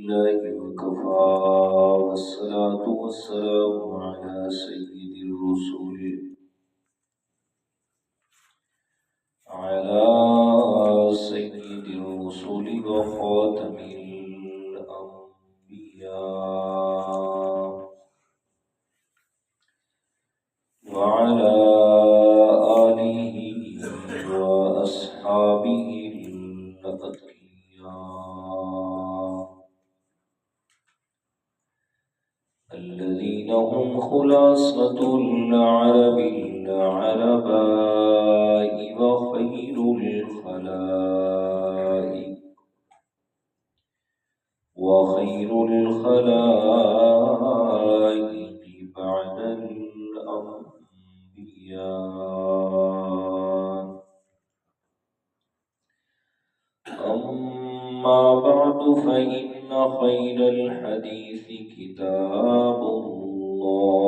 الله وكفى والصلاة والسلام على سيد الرسل وخاتم الأنبياء وعلى آله وأصحابه الأتقياء الذين هم خلاصة العرب العرباء وخير الخلائق بعد الأنبياء. أما بعد فإن خير الحديث كتاب الله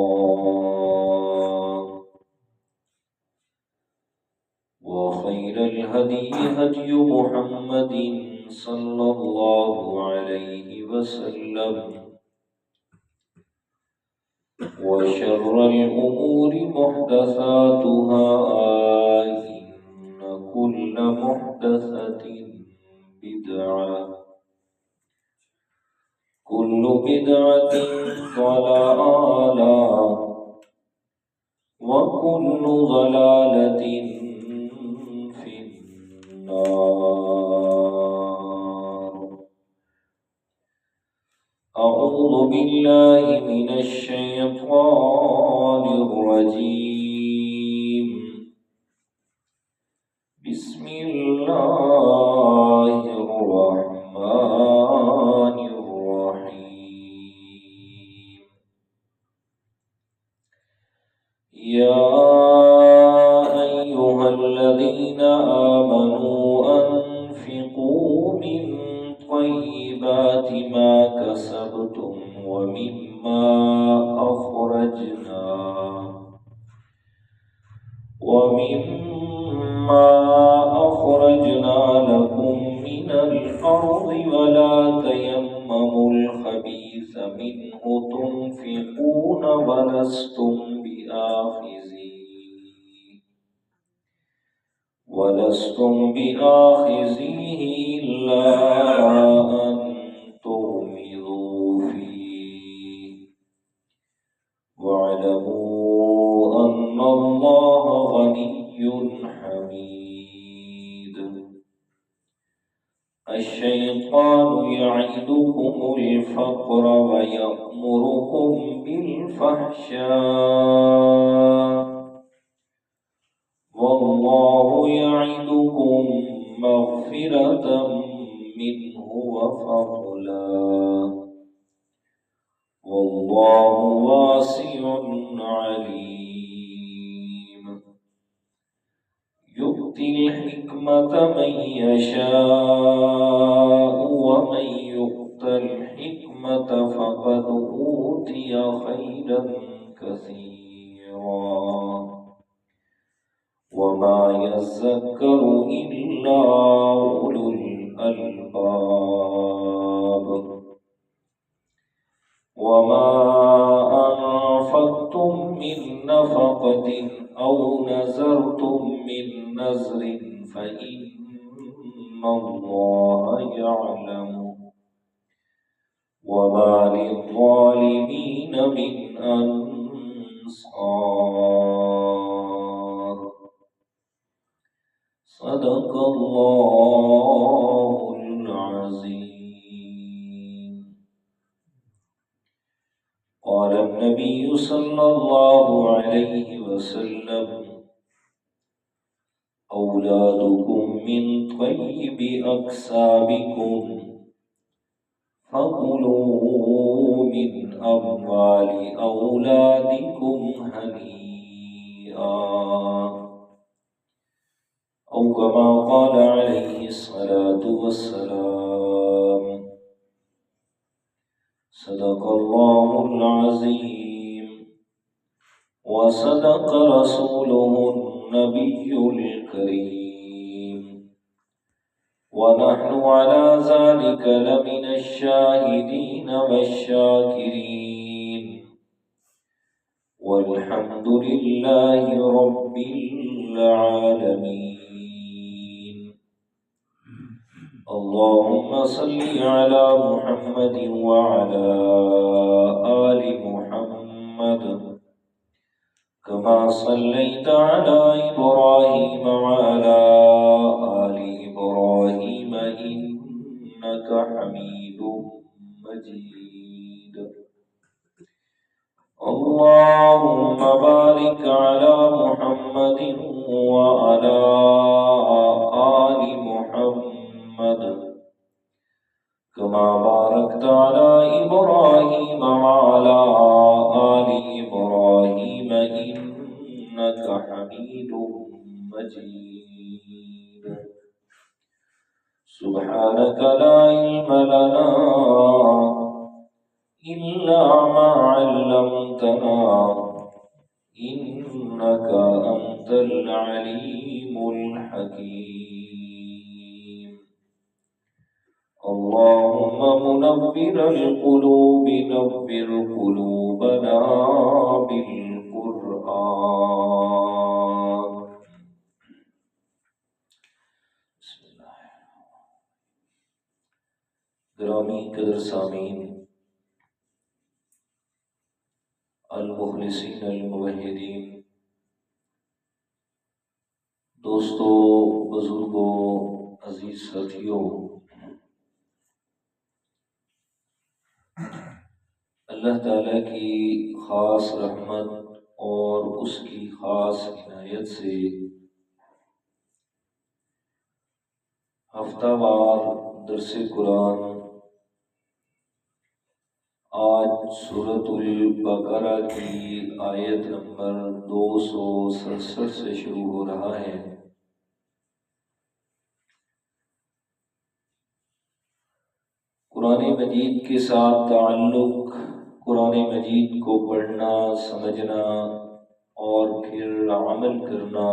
وخير الهدي هدي محمد صلى الله عليه وسلم وشر الأمور محدثاتها إن كل محدثة بدعة كل بدعة ضلالة وكل ضلالة في النار. أعوذ بالله من الشيطان الرجيم. بسم الله الرحمن الرحيم. يا أيها الذين آمنوا أنفقوا من طيبات ما كسبتم ومما أخرجنا لكم من الأرض ولا تيمموا الخبيث منه تنفقون ولستم بآخذيه إلا أن تغمضوا فيه واعلموا أن الله غني حميد. الشيطان يعدكم الفقر ويأمركم بالفحشاء والله يعدكم مغفرة منه وفضلا والله واسع عليم. يؤتي الحكمة من يشاء ومن يؤت الحكمة فقد أوتي خيرا كثيرا وما يذكر إلا أولو الألباب. وما أنفقتم من نفقة أو نذرتم من نذر فإن الله يعلم وما للظالمين من أنصار. صدق الله العظيم. قال النبي صلى الله عليه وسلم أولادكم من طيب أكسابكم فكلوا من أموال أولادكم هنيئا أو كما قال عليه الصلاة والسلام. صدق الله العظيم وصدق رسوله النبي الكريم ونحن على ذلك لمن الشاهدين والشاكرين والحمد لله رب العالمين. اللهم صل على محمد وعلى آل محمد كما صليت على إبراهيم وعلى آل إبراهيم إنك حميد مجيد. اللهم بارك على محمد وعلى آل محمد كما باركت على إبراهيم وعلى آل إبراهيم إنك حميد مجيد. سبحانك لا علم لنا إلا ما علمتنا إنك أنت العليم الحكيم. اللهم منور القلوب نور قلوبنا بالقرآن. بسم اللہ. گرامی قدر سامعین، المخلصین الموحدین، دوستو، بزرگوں، عزیز ساتھیوں، اللہ تعالیٰ کی خاص رحمت اور اس کی خاص عنایت سے ہفتہ وار درس قرآن آج سورۃ البقرہ کی آیت نمبر 267 سے شروع ہو رہا ہے. قرآن مجید کے ساتھ تعلق، قرآن مجید کو پڑھنا، سمجھنا اور پھر عمل کرنا،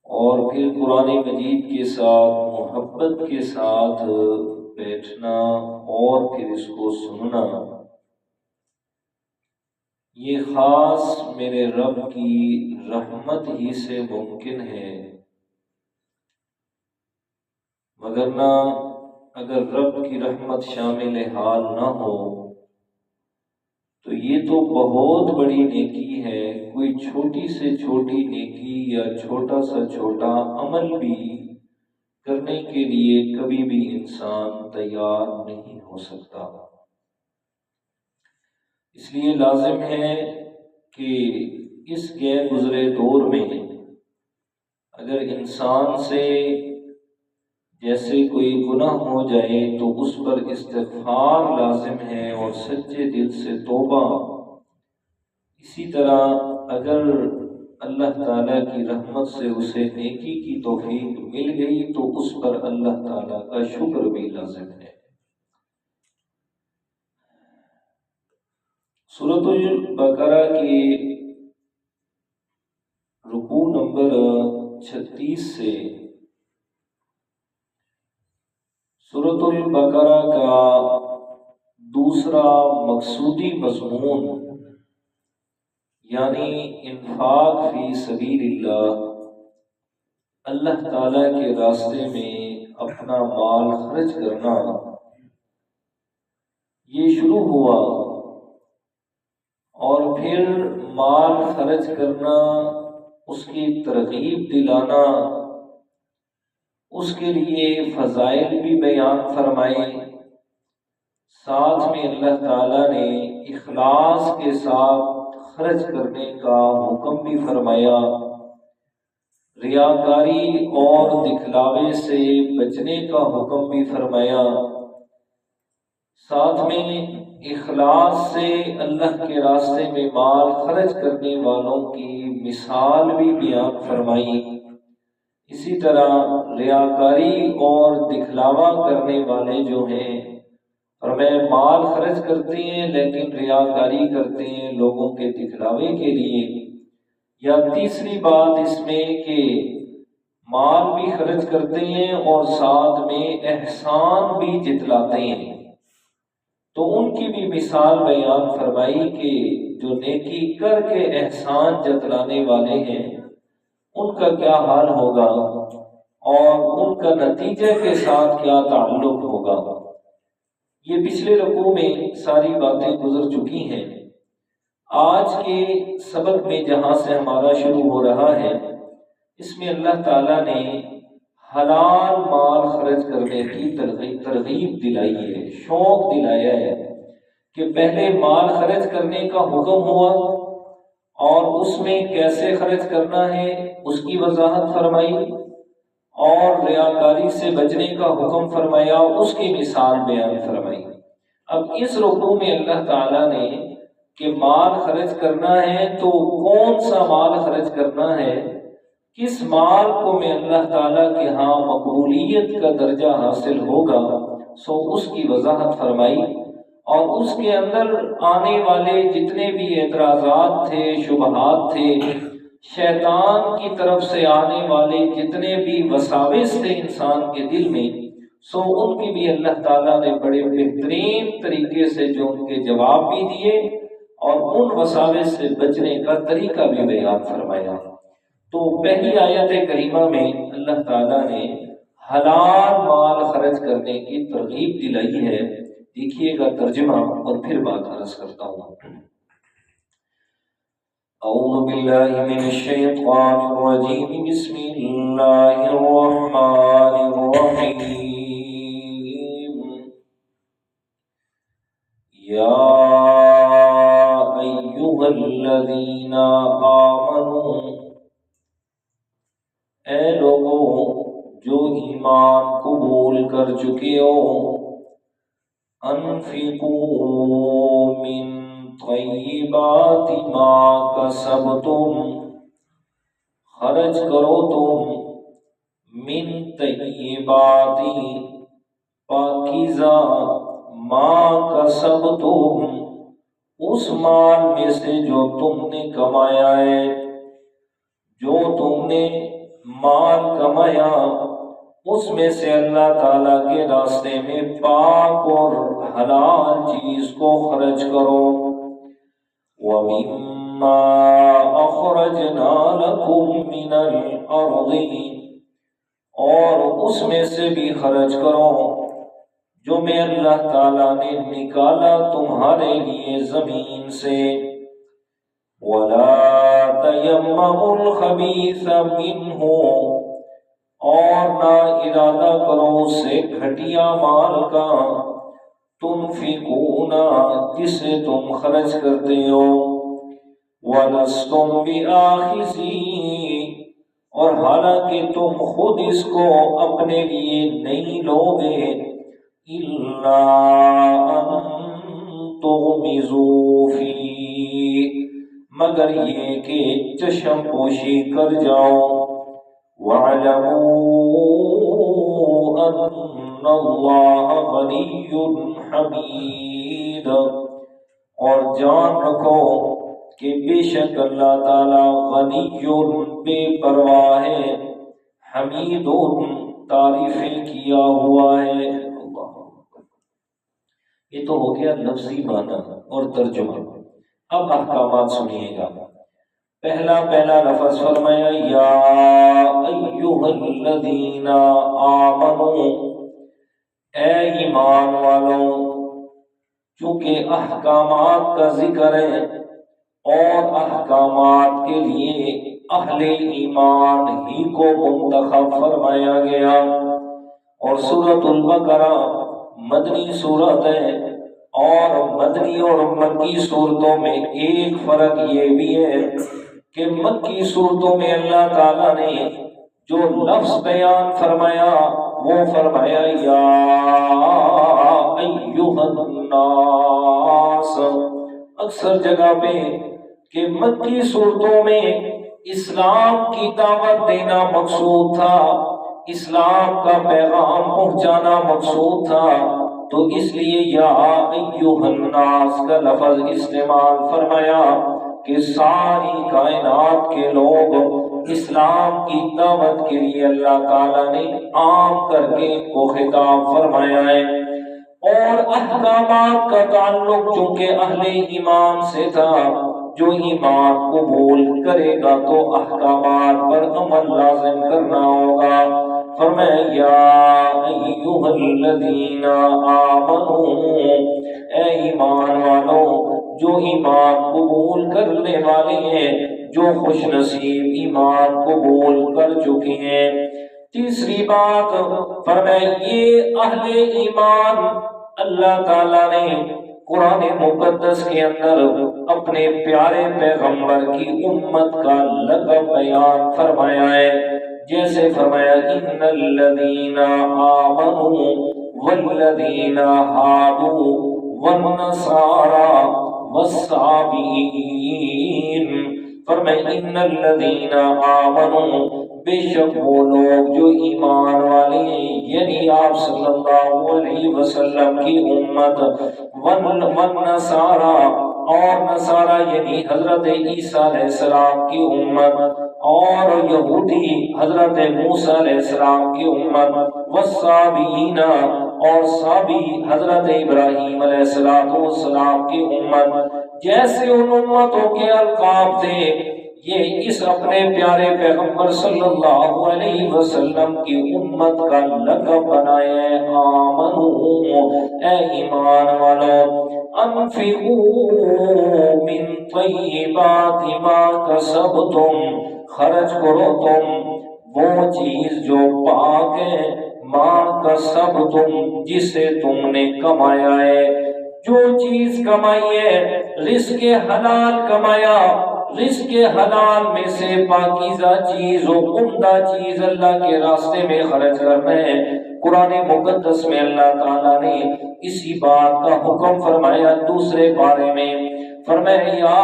اور پھر قرآن مجید کے ساتھ محبت کے ساتھ بیٹھنا اور پھر اس کو سننا، یہ خاص میرے رب کی رحمت ہی سے ممکن ہے. وگرنہ اگر رب کی رحمت شامل حال نہ ہو تو یہ تو بہت بڑی نیکی ہے. کوئی چھوٹی سے چھوٹی نیکی یا چھوٹا سا چھوٹا عمل بھی کرنے کے لیے کبھی بھی انسان تیار نہیں ہو سکتا. اس لیے لازم ہے کہ اس گئے گزرے دور میں اگر انسان سے جیسے کوئی گناہ ہو جائے تو اس پر استغفار لازم ہے اور سچے دل سے توبہ. اسی طرح اگر اللہ تعالیٰ کی رحمت سے اسے نیکی کی توفیق مل گئی تو اس پر اللہ تعالیٰ کا شکر بھی لازم ہے. سورۃ البقرہ کی رکوع نمبر 36 سے سورۃ البقرہ کا دوسرا مقصودی مضمون یعنی انفاق فی سبیل اللہ، اللہ تعالیٰ کے راستے میں اپنا مال خرچ کرنا، یہ شروع ہوا. اور پھر مال خرچ کرنا، اس کی ترغیب دلانا، اس کے لیے فضائل بھی بیان فرمائے. ساتھ میں اللہ تعالیٰ نے اخلاص کے ساتھ خرچ کرنے کا حکم بھی فرمایا. ریاکاری اور دکھلاوے سے بچنے کا حکم بھی فرمایا. ساتھ میں اخلاص سے اللہ کے راستے میں مال خرچ کرنے والوں کی مثال بھی بیان فرمائی. اسی طرح ریاکاری اور دکھلاوا کرنے والے جو ہیں، اور میں مال خرچ کرتے ہیں لیکن ریاکاری کرتے ہیں لوگوں کے دکھلاوے کے لیے. یا تیسری بات اس میں کہ مال بھی خرچ کرتے ہیں اور ساتھ میں احسان بھی جتلاتے ہیں، تو ان کی بھی مثال بیان فرمائی کہ جو نیکی کر کے احسان جتلانے والے ہیں ان کا کیا حال ہوگا اور ان کا نتیجے کے ساتھ کیا تعلق ہوگا۔ یہ پچھلے رکوع میں ساری باتیں گزر چکی ہیں۔ آج کے سبق میں جہاں سے ہمارا شروع ہو رہا ہے، اس میں اللہ تعالیٰ نے حلال مال خرچ کرنے کی ترغیب دلائی ہے، شوق دلایا ہے کہ پہلے مال خرچ کرنے کا حکم ہوا اور اس میں کیسے خرچ کرنا ہے اس کی وضاحت فرمائی، اور ریاکاری سے بچنے کا حکم فرمایا، اس کی مثال بیان فرمائی۔ اب اس رکوع میں اللہ تعالیٰ نے کہ مال خرچ کرنا ہے تو کون سا مال خرچ کرنا ہے، کس مال کو میں اللہ تعالیٰ کے ہاں مقبولیت کا درجہ حاصل ہوگا، سو اس کی وضاحت فرمائی، اور اس کے اندر آنے والے جتنے بھی اعتراضات تھے، شبہات تھے، شیطان کی طرف سے آنے والے جتنے بھی وساوس تھے انسان کے دل میں، سو ان کی بھی اللہ تعالیٰ نے بڑے بہترین طریقے سے جو ان کے جواب بھی دیے اور ان وساوس سے بچنے کا طریقہ بھی بیان فرمایا۔ تو پہلی آیت کریمہ میں اللہ تعالیٰ نے حلال مال خرچ کرنے کی ترغیب دلائی ہے۔ دیکھیے گا ترجمہ اور پھر بات عرض کرتا ہوں۔ اعوذ باللہ من الشیطان الرجیم، بسم اللہ الرحمن الرحیم۔ یا ایھا الذین آمنوا، اے لوگوں جو ایمان قبول کر چکے ہو، انفقوا من طیبات ما کسبتم، خرچ کرو تم من طیبات پاکیزہ ما کسبتم، اس مال میں سے جو تم نے کمایا ہے، جو تم نے مال کمایا اس میں سے اللہ تعالیٰ کے راستے میں پاک اور حلال چیز کو خرچ کرو۔ وَمِمَّا أَخْرَجْنَا لَكُم مِّنَ الْأَرْضِ، اور اس میں سے بھی خرچ کرو جو میں اللہ تعالیٰ نے نکالا تمہارے لیے زمین سے۔ وَلَا تَيَمَّمُوا الْخَبِيثَ مِنْهُ، اور نہ ارادہ کرو اس سے گھٹیا مال کا، تنفقون جسے تم خرچ کرتے ہو، وَلَسْتُمْ بِآخِذِيهِ، اور حالانکہ تم خود اس کو اپنے لیے نہیں لوگے، إِلَّا أَن تُغْمِضُوا فِيهِ، مگر یہ کہ چشم پوشی کر جاؤ۔ وَاعْلَمُوا أَنَّ اللَّهَ غَنِيٌّ حَمِيدٌ، اور جان رکھو کہ بے شک اللہ تعالیٰ غنی بے پرواہ ہے، حمید تعریفیں کیا ہوا ہے۔ یہ تو ہو گیا لفظی معنی اور ترجمہ۔ اب احکامات سنیے گا۔ پہلا لفظ فرمایا یا ایھا الذین آمنوا، اے ایمان والوں، چونکہ احکامات کا ذکر ہے اور احکامات کے لیے اہل ایمان ہی کو منتخب فرمایا گیا، اور سورۃ البقرہ مدنی سورت ہے، اور مدنی اور مکی صورتوں میں ایک فرق یہ بھی ہے کہ مکی صورتوں میں اللہ تعالیٰ نے جو لفظ بیان فرمایا وہ فرمایا یا ایھا الناس، اکثر جگہ پہ کہ مکی صورتوں میں اسلام کی دعوت دینا مقصود تھا، اسلام کا پیغام پہنچانا مقصود تھا، تو اس لیے یا ایھا الناس کا لفظ استعمال فرمایا کہ ساری کائنات کے لوگ اسلام کی دعوت کے لیے اللہ تعالیٰ نے عام کر کے ان کو خطاب فرمایا ہے، اور احکامات کا تعلق چونکہ اہل ایمان سے تھا، جو ایمان قبول کرے گا تو احکامات پر عمل لازم کرنا ہوگا۔ فرمایا یا ایھا الذین آمنوا، اے ایمان والو، جو ایمان قبول کرنے والے ہیں، جو خوش نصیب ایمان قبول کر چکے ہیں۔ تیسری بات فرمایا یہ اہل ایمان اللہ تعالیٰ نے قرآن مقدس کے اندر اپنے پیارے پیغمبر کی امت کا لقب بیان فرمایا ہے، جیسے فرمایا ان الذین آمنوا والذین ہادوا والنصارى والصابئین، فرمایا ان الذین آمنوا، بے شک وہ لوگ جو ایمان والے ہیں، یعنی آپ صلی اللہ علیہ وسلم کی امت، والنصارى، اور نصارہ یعنی حضرت عیسیٰ علیہ السلام کی امت، اور یہودی حضرت موسیٰ علیہ السلام کی امت، والصابئین، اور صابی حضرت ابراہیم علیہ السلام کی امت۔ جیسے ان امتوں کے القاب تھے، یہ اس اپنے پیارے پیغمبر صلی اللہ علیہ وسلم کی امت کا لقب بنائے۔ آمنو، اے ایمان والو، انفقوا من طیبات ما کسبتم، خرچ کرو تم وہ چیز جو پاک ہے، ما کسبتم، جسے تم نے کمایا ہے، جو چیز کمائی ہے، رزق حلال کمایا، رزق حلال میں سے پاکیزہ چیز و عمدہ چیز اللہ کے راستے میں خرچ کرنا ہے۔ قرآن مقدس میں اللہ تعالیٰ نے اسی بات کا حکم فرمایا دوسرے پارے میں، فرمایا یا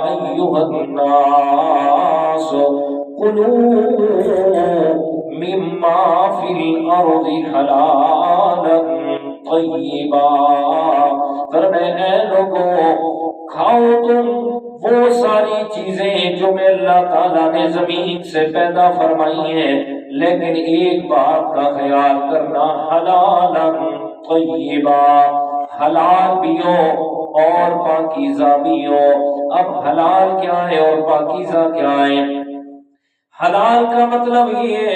ایھا الناس کلوا مما فی الارض حلالا طیبا، فرمایا اے لوگوں، کھاؤ تم وہ ساری چیزیں جو میں اللہ تعالیٰ نے زمین سے پیدا فرمائی ہیں، لیکن ایک بات کا خیال کرنا، حلالا طیبا، حلال بھی ہو اور پاکیزہ بھی ہو۔ اب حلال کیا ہے اور پاکیزہ کیا ہے؟ حلال کا مطلب یہ ہے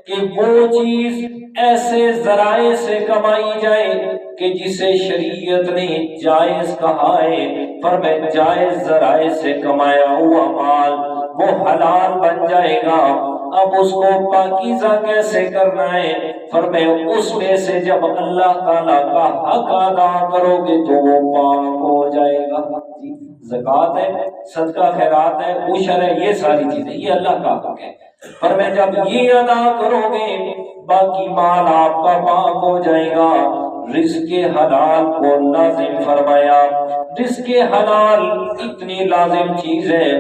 کہ وہ چیز ایسے ذرائع سے کمائی جائے کہ جسے شریعت نے جائز کہا ہے، پر میں جائز ذرائع سے کمایا ہوا مال وہ حلال بن جائے گا۔ اب اس کو پاکیزہ کیسے کرنا ہے؟ فرمایا اس میں سے جب اللہ تعالیٰ کا حق ادا کرو گے تو وہ پاک ہو جائے گا۔ زکوٰۃ ہے، صدقہ خیرات ہے، عشر ہے، یہ ساری چیزیں یہ اللہ کا حق ہے، پر میں جب یہ ادا کرو گے باقی مال آپ کا پاک ہو جائے گا۔ رزق حلال کو لازم فرمایا۔ رزق حلال اتنی لازم چیز ہے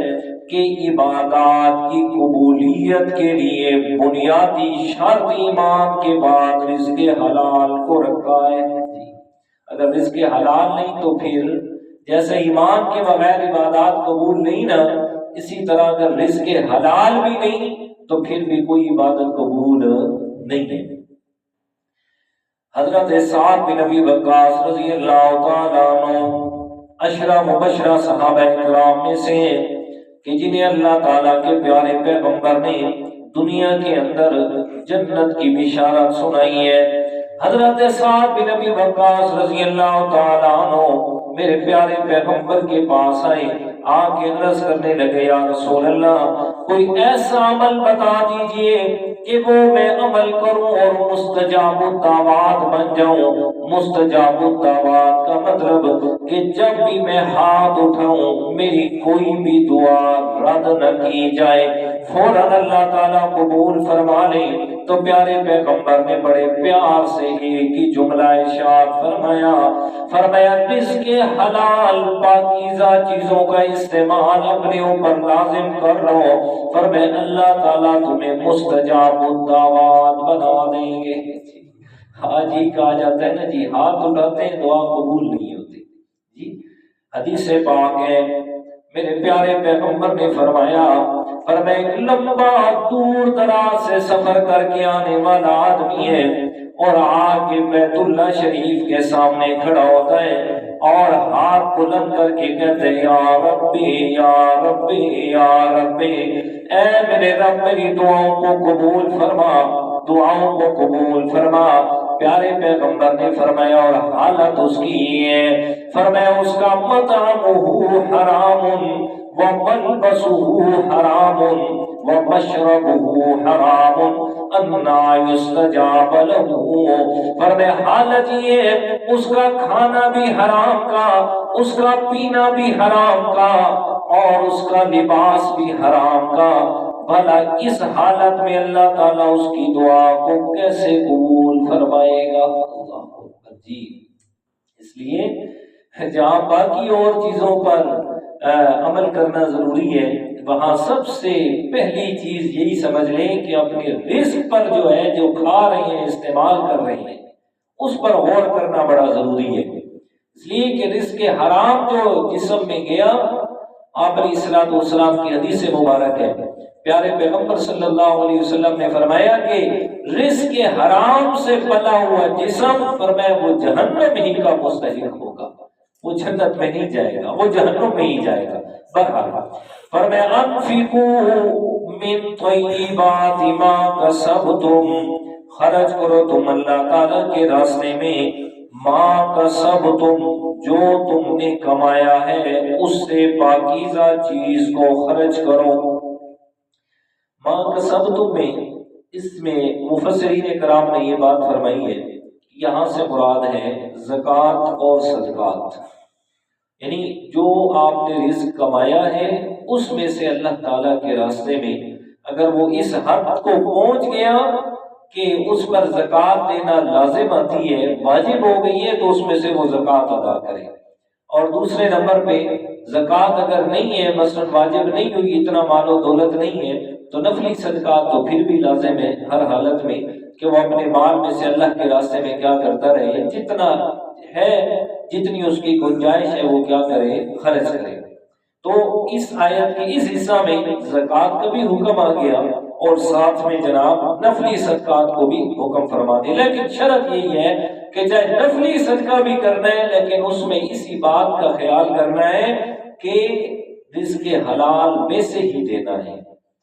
کہ عبادات کی قبولیت کے لیے بنیادی شرط ایمان کے بعد رزق حلال کو رکھا ہے۔ اگر رزق حلال نہیں تو پھر جیسے ایمان کے بغیر عبادات قبول نہیں نا، اسی طرح اگر رزق حلال بھی نہیں تو پھر بھی کوئی عبادت قبول نہیں ہے۔ حضرت سعد بن ابی وقاص رضی اللہ تعالیٰ عنہ عشرہ مبشرہ صحابہ کرام میں سے کہ جنہیں اللہ تعالیٰ کے پیارے پیغمبر نے دنیا کے اندر جنت کی بشارت سنائی ہے۔ حضرت سعد بن ابی وقاص رضی اللہ تعالیٰ عنہ میرے پیارے پیغمبر کے پاس آئے، آ کے عرض کرنے لگے یا رسول اللہ، کوئی ایسا عمل بتا دیجئے کہ وہ میں عمل کروں اور مستجاب الدعوات بن جاؤں۔ مستجاب الدعوات کا مطلب کہ جب بھی میں ہاتھ اٹھاؤں میری کوئی بھی دعا رد نہ کی جائے، فوراً اللہ تعالیٰ قبول فرما لے۔ تو پیارے پیغمبر نے بڑے پیار سے ایک ہی جملہ ارشاد فرمایا رزق حلال پاکیزہ چیزوں کا استعمال اپنے اوپر لازم کر لو، فرمایا اللہ تعالیٰ تمہیں مستجاب الدعوات بنا دیں گے۔ حاجی کہا جاتا ہے نا جی، ہاتھ اٹھاتے ہیں دعا قبول نہیں ہوتی جی۔ حدیث پاک ہے میرے پیارے پیغمبر نے فرمایا ایک لمبا دور دراز سے سفر کر کے آنے والا آدمی ہے اور آ کے بیت اللہ شریف کے سامنے کھڑا ہوتا ہے اور ہاتھ بلند کر کے کہتے ہیں یا ربی یا ربی یا ربی، اے میرے رب میری دعاؤں کو قبول فرما، دعاؤں کو قبول فرما۔ پیارے پیغمبر نے فرمایا اور حالت اس کی یہ ہے، فرمایا اس کا مطعمہ حرام وملبسہ حرام ومشربہ حرام انا یستجاب لہ، فرمایا حالت یہ ہے اس کا کھانا بھی حرام کا، اس کا پینا بھی حرام کا اور اس کا لباس بھی حرام کا، بھلا اس حالت میں اللہ تعالیٰ اس کی دعا کو کیسے قبول فرمائے گا؟ اللہ جی، اس لیے جہاں باقی اور چیزوں پر عمل کرنا ضروری ہے، وہاں سب سے پہلی چیز یہی سمجھ لیں کہ اپنے رزق پر جو ہے، جو کھا رہے ہیں، استعمال کر رہے ہیں، اس پر غور کرنا بڑا ضروری ہے، اس لیے کہ رزق حرام جو جسم میں گیا، آپ علیہ الصلوۃ والسلام کی حدیث مبارک ہے، پیارے پیغمبر صلی اللہ علیہ وسلم نے فرمایا کہ رزق حرام سے پلا ہوا جسم، فرمایا وہ جہنم ہی کا مستحق ہوگا، وہ جنت میں نہیں جائے گا، وہ جہنم میں ہی جائے گا۔ بہرحال فرمایا انفقوا من طیبات ما کسبتم، خرچ کرو تم اللہ تعالیٰ کے راستے میں، ما کسبتم جو تم نے کمایا ہے اس سے پاکیزہ چیز کو خرچ کرو۔ ما کسبتم میں اس میں مفسرین کرام نے یہ بات فرمائی ہے، یہاں سے مراد ہے زکوٰۃ اور صدقات، یعنی جو آپ نے رزق کمایا ہے اس میں سے اللہ تعالیٰ کے راستے میں اگر وہ اس حد کو پہنچ گیا کہ اس پر زکوٰۃ دینا لازم آتی ہے، واجب ہو گئی ہے، تو اس میں سے وہ زکوٰۃ ادا کرے۔ اور دوسرے نمبر پہ زکوٰۃ اگر نہیں ہے، مثلا واجب نہیں ہوئی، اتنا مال و دولت نہیں ہے، تو نفلی صدقات تو پھر بھی لازم ہے ہر حالت میں کہ وہ اپنے مال میں سے اللہ کے راستے میں کیا کرتا رہے، جتنا ہے، جتنی اس کی گنجائش ہے وہ کیا کرے، خرچ کرے۔ تو اس آیت کے اس حصہ میں زکوٰۃ کا بھی حکم آ گیا اور ساتھ میں جناب نفلی صدقات کو بھی حکم فرما دیا، لیکن شرط یہی ہے کہ چاہے نفلی صدقہ بھی کرنا ہے لیکن اس میں اسی بات کا خیال کرنا ہے کہ رزق حلال میں سے ہی دینا ہے۔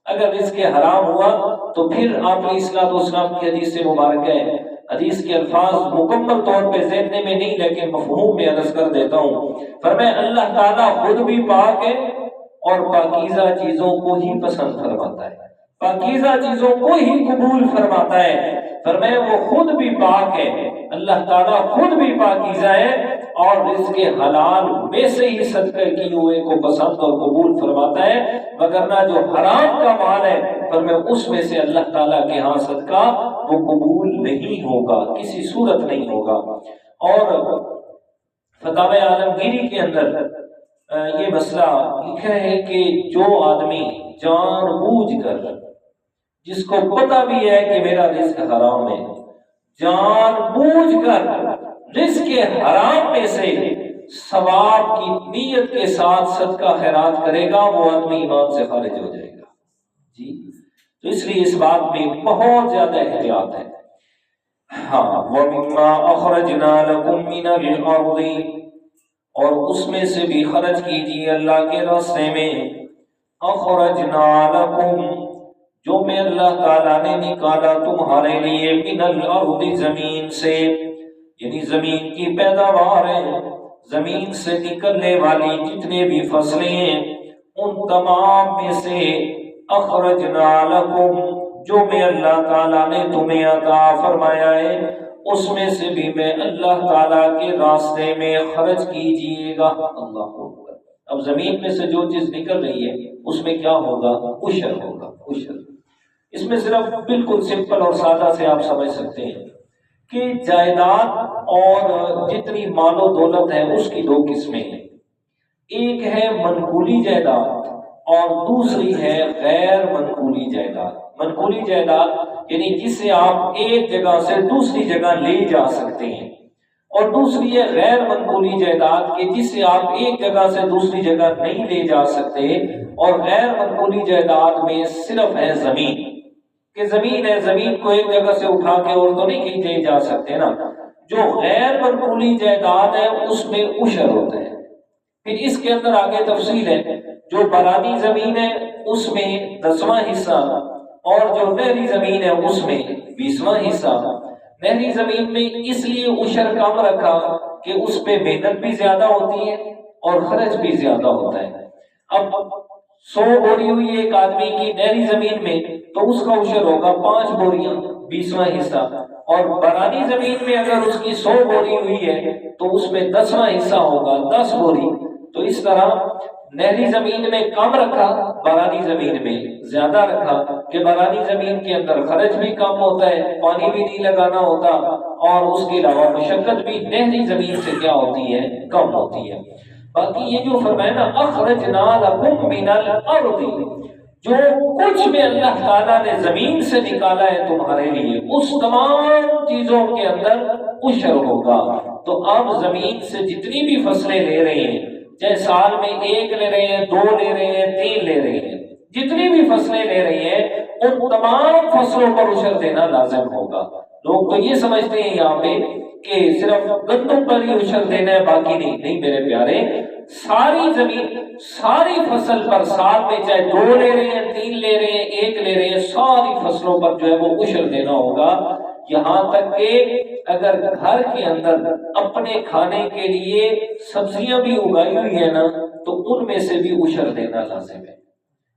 اگر رزق حرام ہوا تو پھر آپ علیہ الصلوۃ والسلام کی حدیث سے مبارک ہے، حدیث کے الفاظ مکمل طور پہ ذہن میں نہیں لیکن مفہوم میں عرض کر دیتا ہوں، فرمایا اللہ تعالیٰ خود بھی پاک ہے اور پاکیزہ چیزوں کو ہی پسند فرماتا ہے، پاکیزہ چیزوں کو ہی قبول فرماتا ہے۔ فرمایا وہ خود بھی پاک ہے، اللہ تعالیٰ خود بھی پاکیزہ ہے اور رزق حلال میں سے ہی صدقہ کیے ہوئے کو پسند اور قبول فرماتا ہے، وگرنہ جو حرام کا مال ہے فرمایا اس میں سے اللہ تعالیٰ کے ہاں صدقہ وہ قبول نہیں ہوگا، کسی صورت نہیں ہوگا۔ اور فتاوی عالمگیری کے اندر یہ مسئلہ لکھا ہے کہ جو آدمی جان بوجھ کر، جس کو پتہ بھی ہے کہ میرا رزق حرام ہے، جان بوجھ کر رزق حرام میں سے ثواب کی نیت کے ساتھ صدقہ خیرات کرے گا، وہ آدمی ایمان سے خارج ہو جائے گا جی۔ تو اس لیے اس بات میں بہت زیادہ احتیاط ہے۔ ہاں وَمِمَّا أَخْرَجْنَا لَكُم مِّنَ الْأَرْضِ، اور اس میں سے بھی خرچ کیجیے اللہ کے راستے میں، أَخْرَجْنَا لَكُم جو میں اللہ تعالیٰ نے نکالا تمہارے لیے، من الارض زمین سے، یعنی زمین کی پیداوار ہے، زمین سے نکلنے والی جتنے بھی فصلیں ہیں ان تمام میں سے اخرجنا لکم جو میں اللہ تعالیٰ نے تمہیں عطا فرمایا ہے اس میں سے بھی میں اللہ تعالیٰ کے راستے میں خرچ کیجیے گا۔ اللہ اکبر۔ اب زمین میں سے جو چیز نکل رہی ہے اس میں کیا ہوگا؟ عشر ہوگا، عشر۔ اس میں صرف بالکل سمپل اور سادہ سے آپ سمجھ سکتے ہیں کہ جائیداد اور جتنی مال و دولت ہے اس کی دو قسمیں ہیں، ایک ہے منقولی جائیداد اور دوسری ہے غیر منقولی جائیداد۔ منقولی جائیداد یعنی جسے آپ ایک جگہ سے دوسری جگہ لے جا سکتے ہیں، اور دوسری ہے غیر منقولی جائیداد کہ جسے آپ ایک جگہ سے دوسری جگہ نہیں لے جا سکتے، اور غیر منقولی جائیداد میں صرف ہے زمین، کہ زمین ہے، زمین کو ایک جگہ سے اٹھا کے اور تو نہیں کہیں لے جا سکتے نا۔ جو غیر منقولی جائیداد ہے اس میں عشر ہوتا ہے۔ پھر اس کے اندر آگے تفصیل ہے، جو برانی زمین ہے اس میں 10واں حصہ، اور جو نہری زمین ہے اس میں 20واں حصہ۔ نہری زمین میں اس لیے عشر کم رکھا کہ اس پہ محنت بھی زیادہ ہوتی ہے اور خرچ بھی زیادہ ہوتا ہے۔ اب 100 بوری ہوئی ایک آدمی کی نہری زمین میں تو اس کا عشر ہوگا 5 بوریاں، 20واں حصہ، اور برانی زمین میں اگر اس کی 100 بوری ہوئی ہے تو اس میں 10واں حصہ ہوگا 10 بوری۔ تو اس طرح نہری زمین میں کم رکھا، برانی زمین میں زیادہ رکھا، کہ برانی زمین کے اندر خرچ بھی کم ہوتا ہے، پانی بھی نہیں لگانا ہوتا، اور اس کے علاوہ مشقت بھی نہری زمین سے کیا ہوتی ہے، کم ہوتی ہے۔ باقی یہ جو فرمایا نا اخرجنا لکم من الارض، جو کچھ میں اللہ تعالیٰ نے زمین سے نکالا ہے تمہارے لیے، اس تمام چیزوں کے اندر عشر ہوگا۔ تو آپ زمین سے جتنی بھی فصلیں لے رہے ہیں، چاہے سال میں 1 لے رہے ہیں، 2 لے رہے ہیں، 3 لے رہے ہیں، جتنی بھی فصلیں لے رہے ہیں ان تمام فصلوں پر عشر دینا لازم ہوگا۔ لوگ تو یہ سمجھتے ہیں یہاں پہ کہ صرف گندم پر ہی عشر دینا ہے، باقی نہیں۔ نہیں میرے پیارے، ساری زمین، ساری فصل پر سال میں چاہے 2 لے رہے ہیں، 3 لے رہے ہیں، 1 لے رہے ہیں، ساری فصلوں پر جو ہے وہ عشر دینا ہوگا۔ یہاں تک کہ اگر گھر کے اندر اپنے کھانے کے لیے سبزیاں بھی اگائی ہوئی ہیں نا تو ان میں سے بھی عشر دینا لازم ہے۔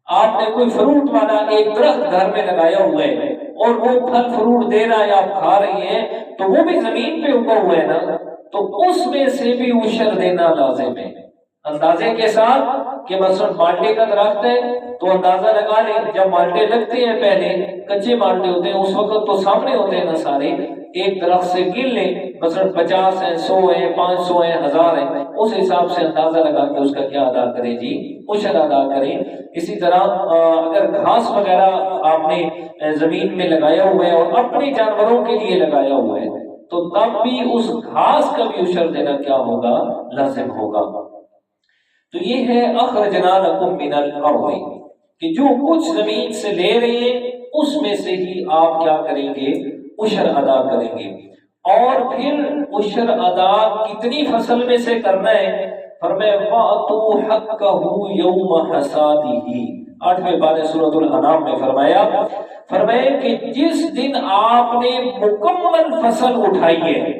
آپ نے کوئی فروٹ والا ایک درخت گھر میں لگایا ہوا ہے اور وہ پھل فروٹ دے رہا ہے، آپ کھا رہی ہیں، تو وہ بھی زمین پہ اگا ہوا ہے نا، تو اس میں سے بھی عشر دینا لازم ہے۔ اندازے کے ساتھ کہ مثلا مالٹے کا درخت ہے تو اندازہ لگا لیں، جب مالٹے لگتے ہیں پہلے کچے مالٹے ہوتے ہیں اس وقت تو سامنے ہوتے ہیں نا سارے، ایک درخت سے گن لیں مثلا 50 ہیں، 100 ہیں، 500 ہیں، 1000 ہیں، اس حساب سے اندازہ لگا کے اس کا کیا ادا کریں جی، عشر ادا کریں۔ اسی طرح اگر گھاس وغیرہ آپ نے زمین میں لگایا ہوا ہے اور اپنے جانوروں کے لیے لگایا ہوا ہے تو تب بھی اس گھاس کا بھی عشر دینا کیا ہوگا، لازم ہوگا۔ تو یہ ہے اخرجنا لکم من الارض، کہ جو کچھ زمین سے لے رہے ہیں اس میں سے ہی آپ کیا کریں گے، عشر ادا کریں گے۔ اور پھر عشر ادا کتنی فصل میں سے کرنا ہے؟ فرمایا وَأْتُوا حَقَّهُ يَوْمَ حَصَادِهِ، 8ویں پارے سورۃ الانعام میں فرمایا کہ جس دن آپ نے مکمل فصل اٹھائی ہے،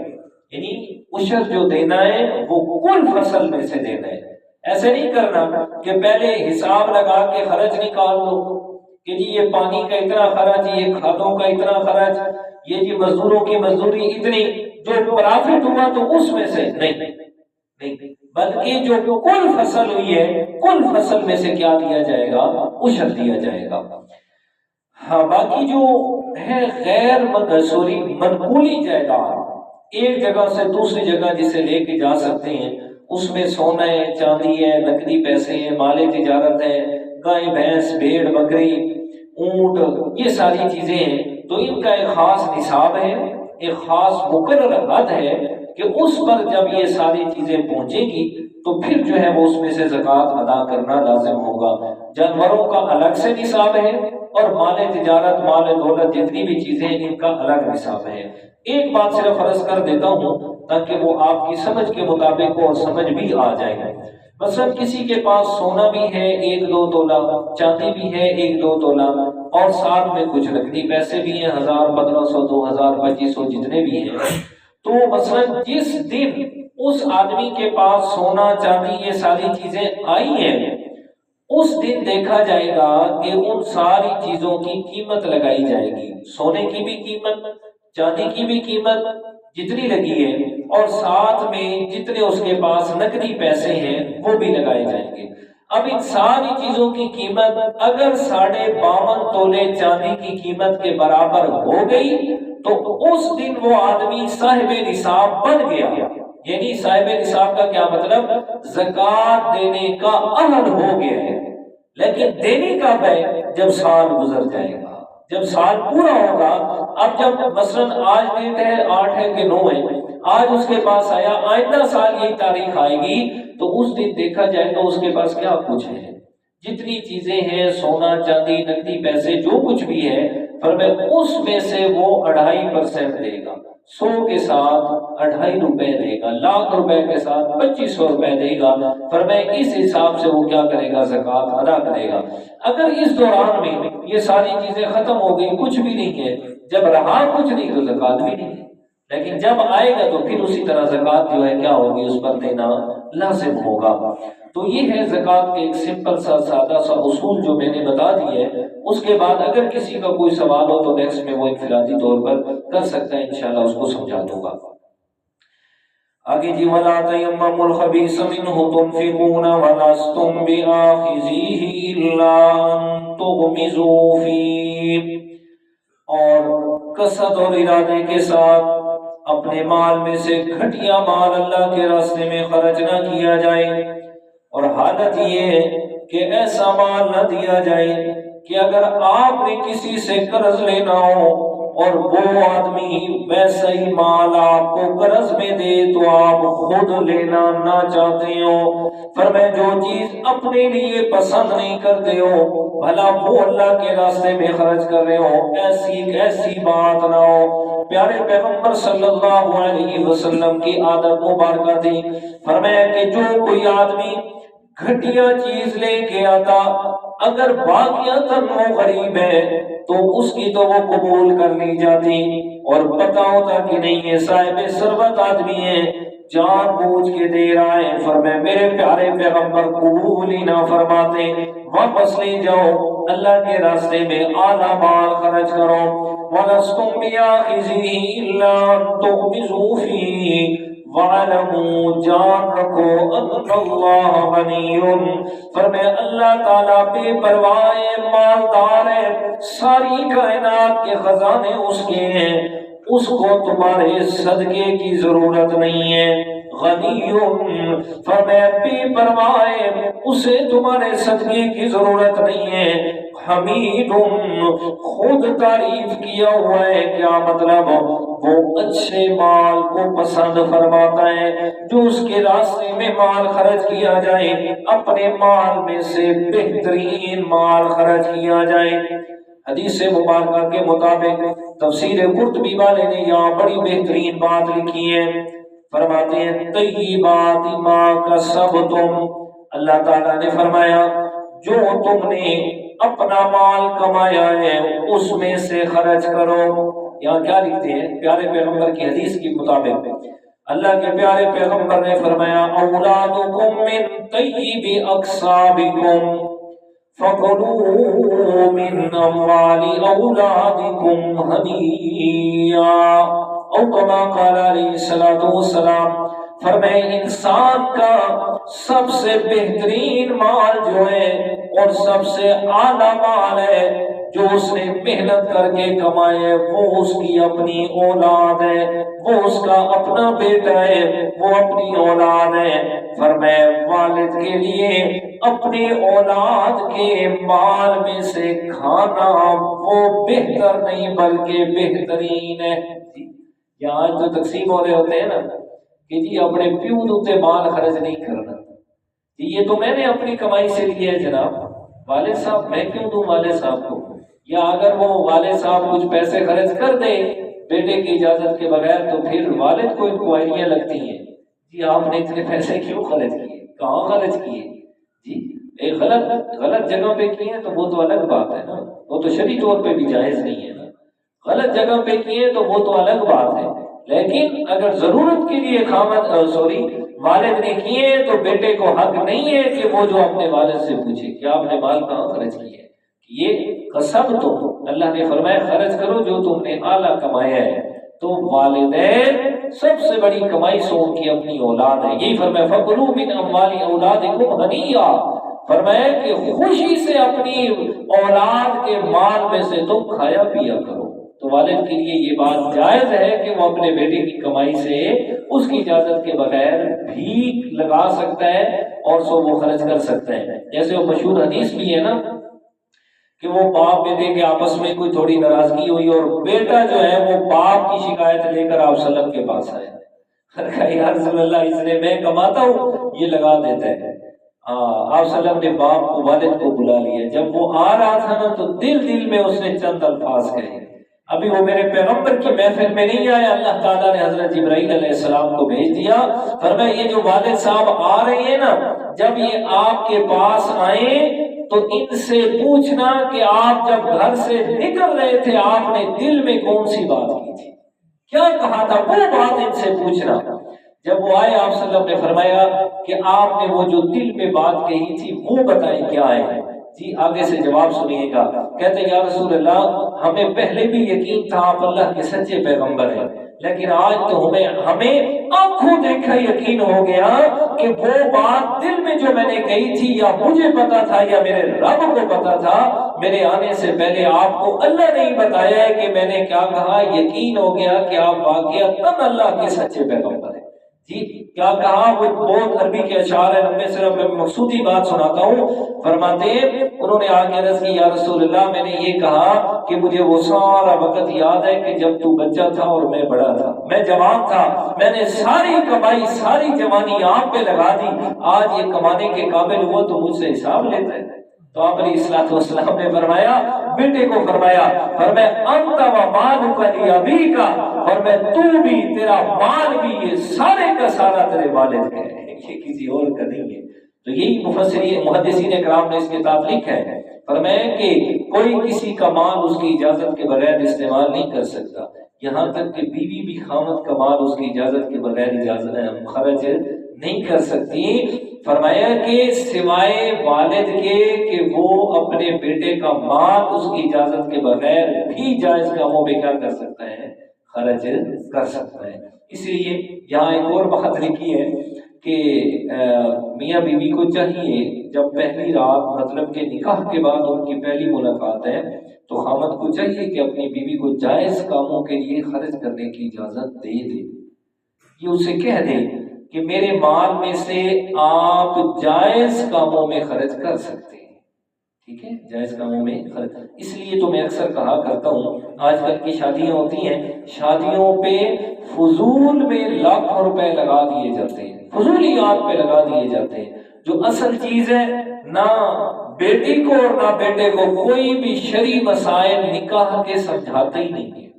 یعنی عشر جو دینا ہے وہ کل فصل میں سے دینا ہے۔ ایسے نہیں کرنا کہ پہلے حساب لگا کے خرچ نکال دو کہ جی یہ پانی کا اتنا خرچ، یہ کھادوں کا اتنا خرچ، یہ جی مزدوروں کی مزدوری اتنی، جو پرافٹ ہوا تو اس میں سے نہیں، بلکہ جو کل فصل ہوئی ہے کل فصل میں سے کیا دیا جائے گا، عشر دیا جائے گا۔ ہاں باقی جو ہے غیر منقولی جائیداد، ایک جگہ سے دوسری جگہ جسے لے کے جا سکتے ہیں، اس میں سونا ہے، چاندی ہے، نقدی پیسے ہیں، مال تجارت ہے، گائے بھینس، بھیڑ بکری، اونٹ، یہ ساری چیزیں ہیں، تو ان کا ایک خاص نصاب ہے، ایک خاص مقرر حد ہے کہ اس پر جب یہ ساری چیزیں پہنچے گی تو پھر جو ہے وہ اس میں سے زکوٰۃ ادا کرنا لازم ہوگا۔ جانوروں کا الگ سے نصاب ہے اور مال تجارت، مال دولت، جتنی بھی چیزیں ہیں ان کا الگ نصاب ہے۔ ایک بات صرف عرض کر دیتا ہوں تاکہ وہ آپ کی سمجھ کے مطابق اور سمجھ بھی آ جائے۔ مثلا کسی کے پاس سونا بھی ہے 1-2 تولہ، چاندی بھی ہے 1-2 تولہ، اور ساتھ میں کچھ نقدی پیسے بھی ہیں 1000، 1500، 2000، 2500 جتنے بھی ہیں، تو مثلا جس دن اس آدمی کے پاس سونا چاندی یہ ساری چیزیں آئی ہیں اس دن دیکھا جائے گا کہ ان ساری چیزوں کی قیمت لگائی جائے گی، سونے کی بھی قیمت، چاندی کی بھی قیمت جتنی لگی ہے، اور ساتھ میں جتنے اس کے پاس نقدی پیسے ہیں وہ بھی لگائے جائیں گے۔ اب ان ساری چیزوں کی قیمت اگر 52.5 تولے چاندی کی قیمت کے برابر ہو گئی تو اس دن وہ آدمی صاحب نصاب بن گیا، یعنی صاحب نصاب کا کیا مطلب، زکوٰۃ دینے کا اہل ہو گیا ہے۔ لیکن دینی کب ہے؟ جب سال گزر جائے گا، جب سال پورا ہوگا۔ اب جب مثلا آج ڈیٹ ہے 8 ہے کہ 9 ہے، آج اس کے پاس آیا، آئندہ سال یہی تاریخ آئے گی تو اس دن دیکھا جائے گا اس کے پاس کیا کچھ ہے، جتنی چیزیں ہیں، سونا چاندی نقدی پیسے جو کچھ بھی ہے، فرمایا اس میں سے وہ 2.5% دے گا، 100 کے ساتھ 2.5 روپے دے گا، لاکھ روپے کے ساتھ 2500 روپے دے گا، فرمایا اس حساب سے وہ کیا کرے گا، زکوٰۃ ادا کرے گا۔ اگر اس دوران میں یہ ساری چیزیں ختم ہو گئی، کچھ بھی نہیں ہے، جب رہا کچھ نہیں تو زکوٰۃ بھی نہیں ہے، لیکن جب آئے گا تو پھر اسی طرح زکوٰۃ جو ہے کیا ہوگی، اس پر دینا لازم ہوگا۔ تو یہ ہے زکوٰۃ کے ایک سمپل سا سادہ سا اصول جو میں نے بتا دی ہے۔ اس کے بعد اگر کسی کا کوئی سوال ہو تو نیکسٹ میں وہ انفرادی طور پر کر سکتا ہے، انشاءاللہ اس کو سمجھا دوں گا۔ آگے جی، وَلَا تَيَمَّمُوا الْخَبِيثَ مِنْهُ تُنْفِقُونَ وَلَسْتُمْ بِآخِذِيهِ إِلَّا أَن تُغْمِضُوا فِيهِ، اور قصد اور ارادے کے ساتھ اپنے مال میں سے گھٹیا مال اللہ کے راستے میں خرچ نہ کیا جائے، اور حالت یہ ہے کہ ایسا مال نہ دیا جائے کہ اگر آپ نے کسی سے قرض لینا ہو اور وہ آدمی ویسا ہی مال آپ کو قرض میں دے تو آپ خود لینا نہ چاہتے ہو۔ فرمایا جو چیز اپنے لیے پسند نہیں کرتے ہو بھلا وہ اللہ کے راستے میں خرچ کر رہے ہو، ایسی بات نہ ہو۔ پیارے پیغمبر صلی اللہ علیہ وسلم کی عادت مبارکہ تھی، فرمایا کہ جو کوئی آدمی گھٹیا چیز لے کے آتا، اگر واقعتاً وہ غریب ہے تو اس کی تو وہ قبول کر لی جاتی، اور پتا ہوتا کہ نہیں یہ صاحب ثروت آدمی ہے، جان بوجھ کے دے رہا ہے، فرمایا میرے پیارے پیغمبر قبول ہی نہ فرماتے، واپس لے جاؤ، اللہ کے راستے میں اعلیٰ مال خرچ کرو۔ وَلَسْتُمْ بِآخِذِيهِ إِلَّا أَن تُغْمِضُوا فِيهِ وَاعْلَمُوا، جان رکھو ان اللہ غنی، فرمایا اللہ تعالیٰ بے پرواہ مالدار ہے، ساری کائنات کے خزانے اس کے ہیں، اس کو تمہارے صدقے کی ضرورت نہیں ہے۔ غنی، فرمایا بے پرواہ، اسے تمہارے صدقے کی ضرورت نہیں ہے۔ حمید، خود تعریف کیا ہوا ہے، کیا مطلب، وہ اچھے مال کو پسند فرماتا ہے، جو اس کے راستے میں مال خرچ کیا جائے، اپنے مال میں سے بہترین مال خرچ کیا جائے۔ حدیث مبارکہ کے مطابق تفسیر قرطبی والے نے یہاں بڑی بہترین بات لکھی ہے، فرماتے ہیں طیبات ما کسبتم، اللہ تعالیٰ نے فرمایا جو تم نے اپنا مال کمایا ہے اس میں سے خرچ کرو۔ یہاں کیا لکھتے ہیں پیارے پیغمبر کی حدیث کے مطابق، اللہ کے پیارے پیغمبر نے فرمایا اولادکم من طیب اکسابکم فَكُلُوا مِنْ أَمْوَالِ أَوْلَادِكُمْ هَنِيًّا، او کما قال علیہ الصلوۃ والسلام، فرمائے انسان کا سب سے بہترین مال جو ہے اور سب سے اعلیٰ مال ہے جو اس نے محنت کر کے کمائے، وہ اس کی اپنی اولاد ہے، وہ اس کا اپنا بیٹا ہے، وہ اپنی اولاد ہے۔ فرمائے والد کے لیے اپنی اولاد کے مال میں سے کھانا وہ بہتر نہیں بلکہ بہترین ہے۔ یہاں جو تقسیم ہو رہے ہوتے ہیں نا کہ جی اپنے پیو دوتے مال خرچ نہیں کرنا، جی یہ تو میں نے اپنی کمائی سے لیا ہے جناب، والد صاحب میں کیوں دوں والد صاحب کو، یا اگر وہ والد صاحب کچھ پیسے خرچ کر دے بیٹے کی اجازت کے بغیر تو پھر والد کو انکوائریاں لگتی ہیں، جی آپ نے اتنے پیسے کیوں خرچ کیے، کہاں خرچ کیے، جی ایک غلط جگہ پہ کیے تو وہ تو الگ بات ہے نا، وہ تو شرعی طور پہ بھی جائز نہیں ہے نا، غلط جگہ پہ کیے تو وہ تو الگ بات ہے، لیکن اگر ضرورت کے لیے والد نے کیے تو بیٹے کو حق نہیں ہے کہ وہ جو اپنے والد سے پوچھے کہ آپ نے مال کہاں خرچ کیے، یہ قسم تو اللہ نے فرمایا خرچ کرو جو تم نے اعلیٰ کمایا ہے۔ تو والدین سب سے بڑی کمائی سو ان کی اپنی اولاد ہے، یہی فرمایا فَكُلُوا مِنْ أَمْوَالِ أَوْلَادِكُمْ هَنِيًّا، فرمایا کہ خوشی سے اپنی اولاد کے مال میں سے تم کھایا پیا کرو۔ تو والد کے لیے یہ بات جائز ہے کہ وہ اپنے بیٹے کی کمائی سے اس کی اجازت کے بغیر بھیک لگا سکتا ہے اور سو وہ خرچ کر سکتا ہے۔ جیسے وہ مشہور حدیث بھی ہے نا کہ وہ باپ بیٹے کے آپس میں کوئی تھوڑی ناراضگی ہوئی اور بیٹا جو ہے وہ باپ کی شکایت لے کر آپ وسلم کے پاس آیا، یا رسول اللہ اس نے میں کماتا ہوں یہ لگا دیتا ہے۔ آپ صلی اللہ علیہ وسلم نے باپ کو والد کو بلا لیا، جب وہ آ رہا تھا نا تو دل میں اس نے چند الفاظ کہے، ابھی وہ میرے پیغمبر کی محفل میں نہیں آیا، اللہ تعالیٰ نے حضرت جبرائیل علیہ السلام کو بھیج دیا، فرمایا یہ جو والد صاحب آ رہے ہیں نا، جب یہ آپ کے پاس آئیں تو ان سے پوچھنا کہ آپ جب گھر سے نکل رہے تھے آپ نے دل میں کون سی بات کی تھی، کیا کہا تھا، وہ بات ان سے پوچھنا۔ جب وہ آئے آپ صلی اللہ علیہ وسلم نے فرمایا کہ آپ نے وہ جو دل میں بات کہی تھی وہ بتائیں کیا ہے۔ جی آگے سے جواب سنیے گا، کہتے یا رسول اللہ ہمیں پہلے بھی یقین تھا آپ اللہ کے سچے پیغمبر ہیں، لیکن آج تو ہمیں آنکھوں دیکھا یقین ہو گیا کہ وہ بات دل میں جو میں نے کہی تھی یا مجھے پتا تھا یا میرے رب کو پتا تھا، میرے آنے سے پہلے آپ کو اللہ نے بتایا ہے کہ میں نے کیا کہا، یقین ہو گیا کہ آپ واقعتاً اللہ کے سچے پیغمبر ہیں۔ جی کیا کہا، وہ بہت عربی کے اشعار ہیں، میں صرف مقصودی بات سناتا ہوں۔ فرماتے ہیں انہوں نے آ کے عرض کی یا رسول اللہ میں نے یہ کہا کہ مجھے وہ سارا وقت یاد ہے کہ جب تو بچہ تھا اور میں بڑا تھا، میں جوان تھا، میں نے ساری کمائی ساری جوانی آپ پہ لگا دی، آج یہ کمانے کے قابل ہوا تو مجھ سے حساب لیتا ہے۔ تو آپ علیہ الصلوۃ والسلام نے فرمایا بیٹے کو فرمایا انت و مالک لابیک، اور میں تو بھی تیرا مال بھی یہ سارے کا سارا تیرے والد کا ہے، یہ کسی اور کا نہیں ہے۔ تو یہی محدثین کرام نے اس کتاب لکھا ہے، فرمایا کہ کوئی کسی کا مال اس کی اجازت کے بغیر استعمال نہیں کر سکتا، یہاں تک کہ بیوی بھی خامد کا مال اس کی اجازت کے بغیر خرچ نہیں کر سکتی۔ فرمایا کہ سوائے والد کے کہ وہ اپنے بیٹے کا مال اس کی اجازت کے بغیر بھی جائز کاموں میں کیا کر سکتا ہے، خرچ کر سکتا ہے۔ اس لیے یہاں ایک اور بات لکھی ہے کہ میاں بیوی کو چاہیے جب پہلی رات مطلب کہ نکاح کے بعد ان کی پہلی ملاقات ہے تو خامد کو چاہیے کہ اپنی بیوی کو جائز کاموں کے لیے خرچ کرنے کی اجازت دے دے، یہ اسے کہہ دے کہ میرے مال میں سے آپ جائز کاموں میں خرچ کر سکتے ہیں، ٹھیک ہے، جائز کاموں میں خرچ۔ اس لیے تو میں اکثر کہا کرتا ہوں آج کل کی شادیاں ہوتی ہیں، شادیوں پہ فضول میں لاکھوں روپے لگا دیے جاتے ہیں، فضولیات پہ لگا دیے جاتے ہیں، جو اصل چیز ہے نہ بیٹی کو اور نہ بیٹے کو کوئی بھی شرعی مسائل نکاح کے سمجھاتے ہی نہیں ہے۔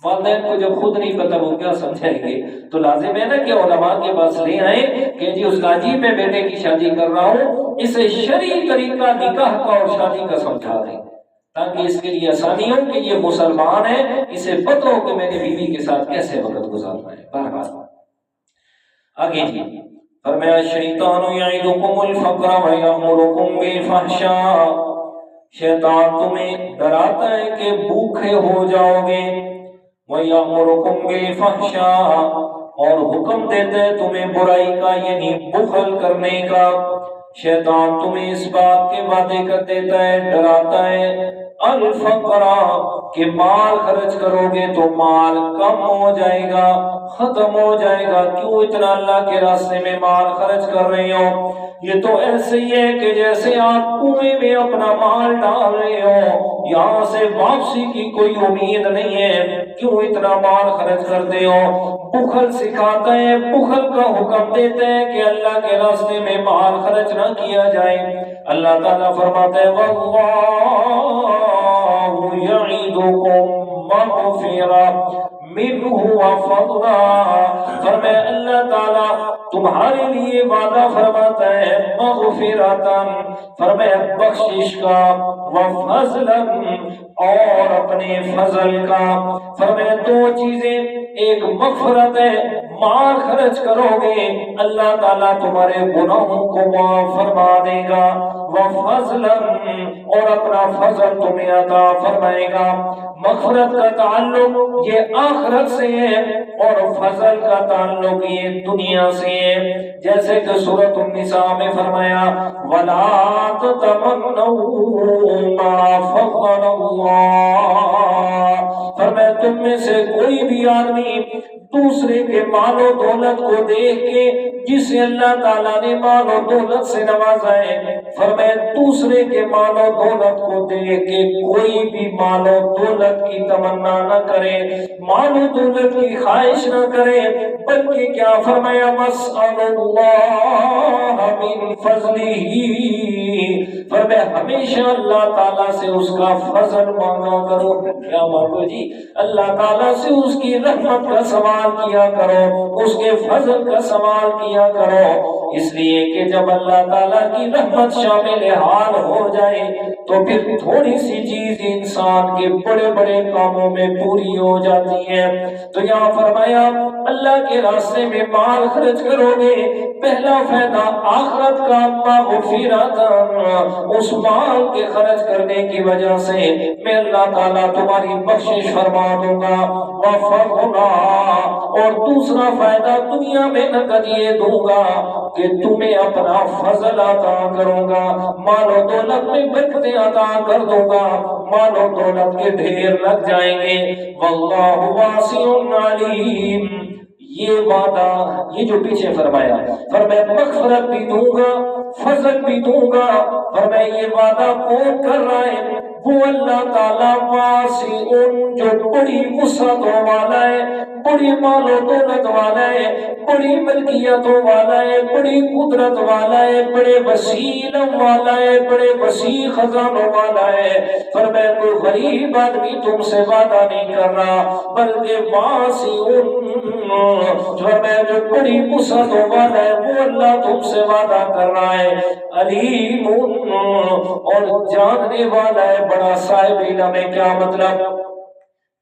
والدین کو جب خود نہیں پتا وہ کیا سمجھائیں گے، تو لازم ہے نا کہ علماء کے پاس لے آئیں کہ جی استاد جی میں بیٹے کی شادی کر رہا ہوں، اسے شرعی طریقہ نکاح کا اور شادی کا سمجھا دیں تاکہ اس کے لیے آسانی ہو کہ یہ مسلمان ہے، اسے پتہ ہو کہ میں نے بیوی کے ساتھ کیسے وقت گزارنا ہے۔ بہرحال آگے جی فرمایا شیطان یعدکم الفقر ویأمرکم بالفحشاء، شیطان تمہیں ڈراتا ہے کہ بھوکے ہو جاؤ گے، وَيَأْمُرُكُمْ بِالْفَحْشَاءِ، اور حکم دیتے ہیں تمہیں برائی کا یعنی بخل کرنے کا۔ شیطان تمہیں اس بات کے وعدے کر دیتا ہے، ڈراتا ہے الفقر کہ مال خرچ کرو گے تو مال کم ہو جائے گا، ختم ہو جائے گا، کیوں اتنا اللہ کے راستے میں مال خرچ کر رہے ہو؟ یہ تو ایسے ہی ہے کہ جیسے آپ کنویں میں اپنا مال ڈال رہے ہو، یہاں سے واپسی کی کوئی امید نہیں ہے، کیوں اتنا مال خرچ کرتے ہو؟ بخل سکھاتا ہے، بخل کا حکم دیتے ہیں کہ اللہ کے راستے میں مال خرچ نہ کیا جائے۔ اللہ تعالیٰ فرماتے ہیں وَاللَّهُ يَعِدُكُم مَّغْفِرَةً مِّنْهُ وَفَضْلًا، فرمایا اللہ تعالیٰ تمہارے لیے وعدہ فرماتا ہے مغفرتاً، فرمایا بخشش کا، وفضلاً اور اپنے فضل کا۔ فرمایا دو چیزیں، ایک مغفرت ہے، مال خرچ کرو گے اللہ تعالیٰ تمہارے گناہوں کو معاف فرما دے گا، وفضلاً اور اپنا فضل تمہیں عطا فرمائے گا۔ مغفرت کا تعلق یہ آخرت سے ہے اور فضل کا تعلق یہ دنیا سے ہے، جیسے کہ سورۃ النساء میں فرمایا وَلَا تَتَمَنَّوْا مَا فَضَّلَ اللَّهُ، فرمایا تم میں سے کوئی بھی آدمی دوسرے کے مال و دولت کو دیکھ کے جسے اللہ تعالیٰ نے مال و دولت سے نوازا ہے، فرمایا فرمایا دوسرے کے مال و دولت کو دیکھ کے کوئی بھی مال و دولت کی تمنا نہ کرے، مال و دولت کی خواہش نہ کرے، بلکہ کیا فرمایا مسأل اللہ من فضلہ، فرمایا ہمیشہ اللہ تعالیٰ سے اس کا فضل مانگا کرو۔ کیا مانگو جی؟ اللہ تعالیٰ سے اس کی رحمت کا سوال کیا کرو، اس کے فضل کا سوال کیا کرو، اس لیے کہ جب اللہ تعالیٰ کی رحمت شامل حال ہو جائے تو پھر تھوڑی سی چیز انسان کے بڑے بڑے کاموں میں پوری ہو جاتی ہے۔ تو یہاں فرمایا اللہ کے راستے میں مال خرچ کرو گے، پہلا فائدہ آخرت کا مغفرت، اس مال کے خرچ کرنے کی وجہ سے میں اللہ تعالیٰ تمہاری بخشش فرما دوں گا، وفضلا، اور دوسرا فائدہ دنیا میں نقد یہ دوں گا کہ تمہیں اپنا فضل عطا کروں گا، مال و دولت میں برکتیں عطا کر دوں گا، مال و دولت کے ڈھیر لگ جائیں گے، واللہ واسع علیم۔ یہ وعدہ، یہ جو پیچھے فرمایا مغفرت بھی دوں گا، فضل بھی دوں گا، فرمایا یہ وعدہ کون کر رہا ہے؟ وہ اللہ تعالیٰ واسع، جو بڑی وسعتوں والا ہے، بڑی مال و دولت والا ہے، بڑی ملکیتوں والا ہے، بڑی قدرت والا ہے، بڑے وسیع علم والا ہے، بڑے وسیع خزانوں والا ہے۔ فرمایا کوئی غریب آدمی تم سے وعدہ نہیں کر رہا، بلکہ واسع، جو بڑی وسعتوں والا ہے وہ اللہ تم سے وعدہ کر رہا ہے، علیم، اور جاننے والا ہے، بڑا صاحب علم ہے۔ کیا مطلب؟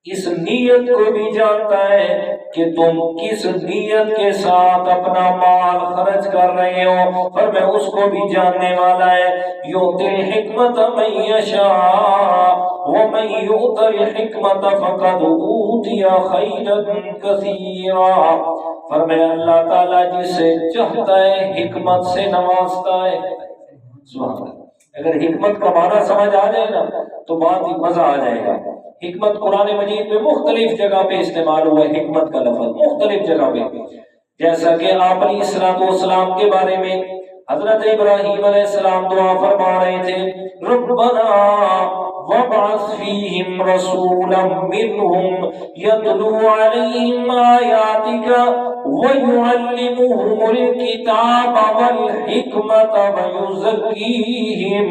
اس نیت کو بھی جانتا ہے کہ تم کس نیت کے ساتھ اپنا مال خرچ کر رہے ہو، پر میں اس کو بھی جاننے والا ہے۔ یؤتی الحکمت من یشاء ومن یؤت الحکمت فقد اوتی خیرا کثیرا، فرمایا اللہ تعالیٰ جسے چاہتا ہے حکمت سے نوازتا ہے۔ سبحان اللہ، اگر حکمت کا معنی سمجھ آ جائے نا تو بہت ہی مزہ آ جائے گا۔ حکمت قرآن مجید میں مختلف جگہ پہ استعمال ہوا ہے، حکمت کا لفظ مختلف جگہ پہ، جیسا کہ آپ علیہ السلام کے بارے میں حضرت ابراہیم علیہ السلام دعا فرما رہے تھے، ربنا وابعث فیہم رسولا منہم یتلو علیہم آیاتک وَيُعَلِّمُهُمُ الْكِتَابَ وَالْحِكْمَةَ وَيُزَكِّيهِمْ،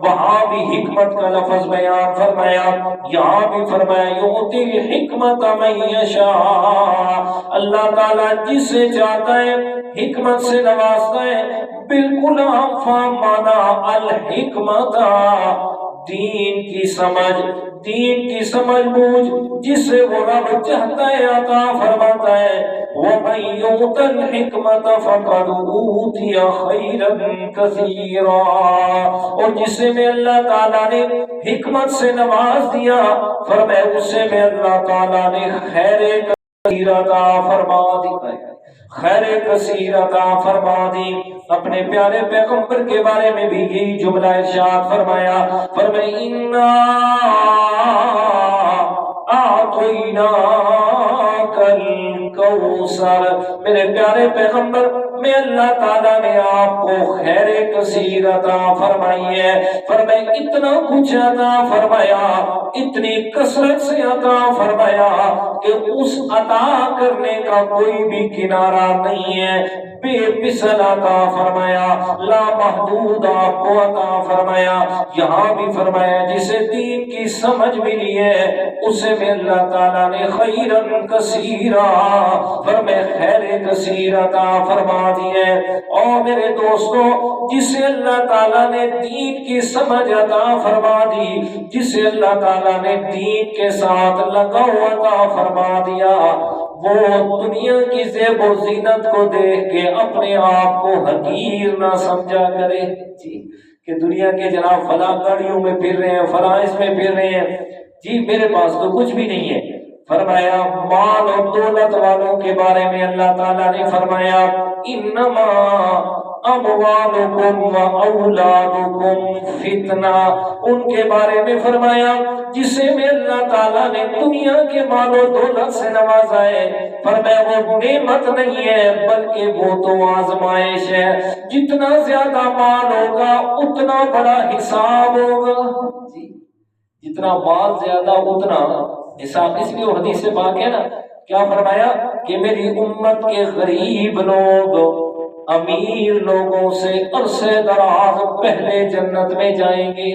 وہاں بھی حکمت کا لفظ بیان فرمایا، یہاں بھی فرمایا یؤتی الحکمت من یشاء، اللہ تعالیٰ جسے چاہتا ہے حکمت سے نوازتا ہے۔ بالکل عام فہم معنی الحکمت، دین کی سمجھ، دین کی سمجھ بوجھ، جسے وہ رب چاہتا ہے عطا فرماتا ہے۔ وَمَن یؤت الحکمت فقد اوتی خیرا کثیرا، اور جسے میں اللہ تعالیٰ نے حکمت سے نواز دیا، فرمایا اسے میں اللہ تعالیٰ نے خیر کثیر عطا فرما دی، خیر کثیر عطا فرما دی۔ اپنے پیارے پیغمبر کے بارے میں بھی یہی جملہ ارشاد فرمایا، فرمایا انا اعطیناک الکوثر، میرے پیارے پیغمبر میں اللہ تعالیٰ نے آپ کو خیر کثیر عطا فرمائی ہے، فرمایا اتنا کچھ عطا فرمایا، اتنی کثرت سے عطا فرمایا کہ اس عطا کرنے کا کوئی بھی کنارہ نہیں ہے، بے مثل عطا فرمایا، لا محدود آپ کو عطا فرمایا۔ یہاں بھی فرمایا جسے دین کی سمجھ ملی ہے اسے میں اللہ تعالیٰ نے خیرن کثیرا، فرمایا خیر کثیر عطا فرما دی ہے۔ اور میرے دوستو، جسے اللہ تعالیٰ نے دین کی سمجھ عطا فرما دی، جسے اللہ تعالیٰ نے دین کے ساتھ لگاؤ عطا فرما دیا، وہ دنیا کی زیب و زینت کو دیکھ کے اپنے آپ کو حقیر نہ سمجھا کرے، جی کہ دنیا کے جناب فلاں گاڑیوں میں پھر رہے ہیں، فلاں اس میں پھر رہے ہیں، جی میرے پاس تو کچھ بھی نہیں ہے۔ فرمایا مال اور دولت والوں کے بارے میں اللہ تعالیٰ نے فرمایا انما اموالکم و اولادکم فتنہ، ان کے بارے میں فرمایا جسے میں اللہ تعالیٰ نے دنیا کے مال و دولت سے نوازا ہے، فرمایا وہ نعمت نہیں ہے بلکہ وہ تو آزمائش ہے، جتنا زیادہ مال ہوگا اتنا بڑا حساب ہوگا، جتنا مال زیادہ اتنا حساب۔ اس لیے وہ حدیث پاک ہے نا، کیا فرمایا کہ میری امت کے غریب لوگ امیر لوگوں سے عرصے دراز پہلے جنت میں جائیں گے،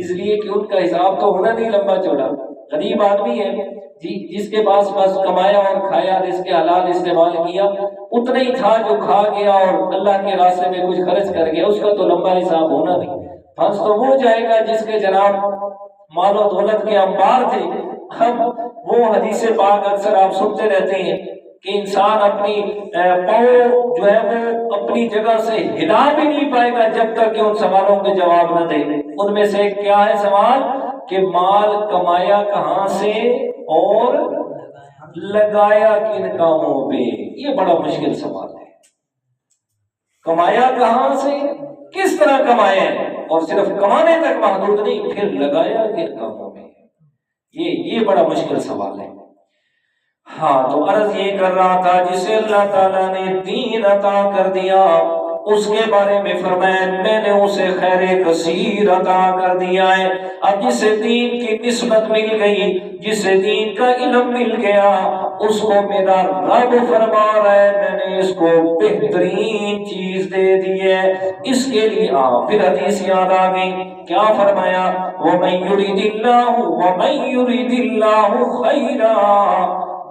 اس لیے کہ ان کا حساب تو ہونا نہیں لمبا چوڑا۔ غریب آدمی ہے جی، جس کے پاس بس کمایا اور کھایا، جس کے حلال استعمال کیا، اتنا ہی تھا جو کھا گیا اور اللہ کے راستے میں کچھ خرچ کر گیا، اس کا تو لمبا حساب ہونا نہیں۔ پھنس تو وہ جائے گا جس کے جناب مال و دولت کے انبار تھے۔ ہم وہ حدیث پاک اکثر آپ سنتے رہتے ہیں کہ انسان اپنی پاؤں جو ہے وہ اپنی جگہ سے ہلا بھی نہیں پائے گا جب تک کہ ان سوالوں کے جواب نہ دے۔ ان میں سے کیا ہے سوال کہ مال کمایا کہاں سے اور لگایا کن کاموں پہ؟ یہ بڑا مشکل سوال ہے۔ کمایا کہاں سے، کس طرح کمایا ہے، اور صرف کمانے تک محدود نہیں، پھر لگایا کن کاموں میں، یہ بڑا مشکل سوال ہے۔ ہاں تو عرض یہ کر رہا تھا جسے اللہ تعالیٰ نے دین عطا کر دیا اس کے بارے میں فرمایا میں نے اسے خیر کثیر عطا کر دیا ہے۔ اب جسے دین کی نسبت مل گئی، جسے دین کا علم مل گیا، اس کو میرا رب فرما رہا ہے میں نے اس کو بہترین چیز دے دی ہے۔ اس کے لیے پھر حدیث یاد آ گئی، کیا فرمایا وَمَن يُرِدِ اللَّهُ خَيْرًا،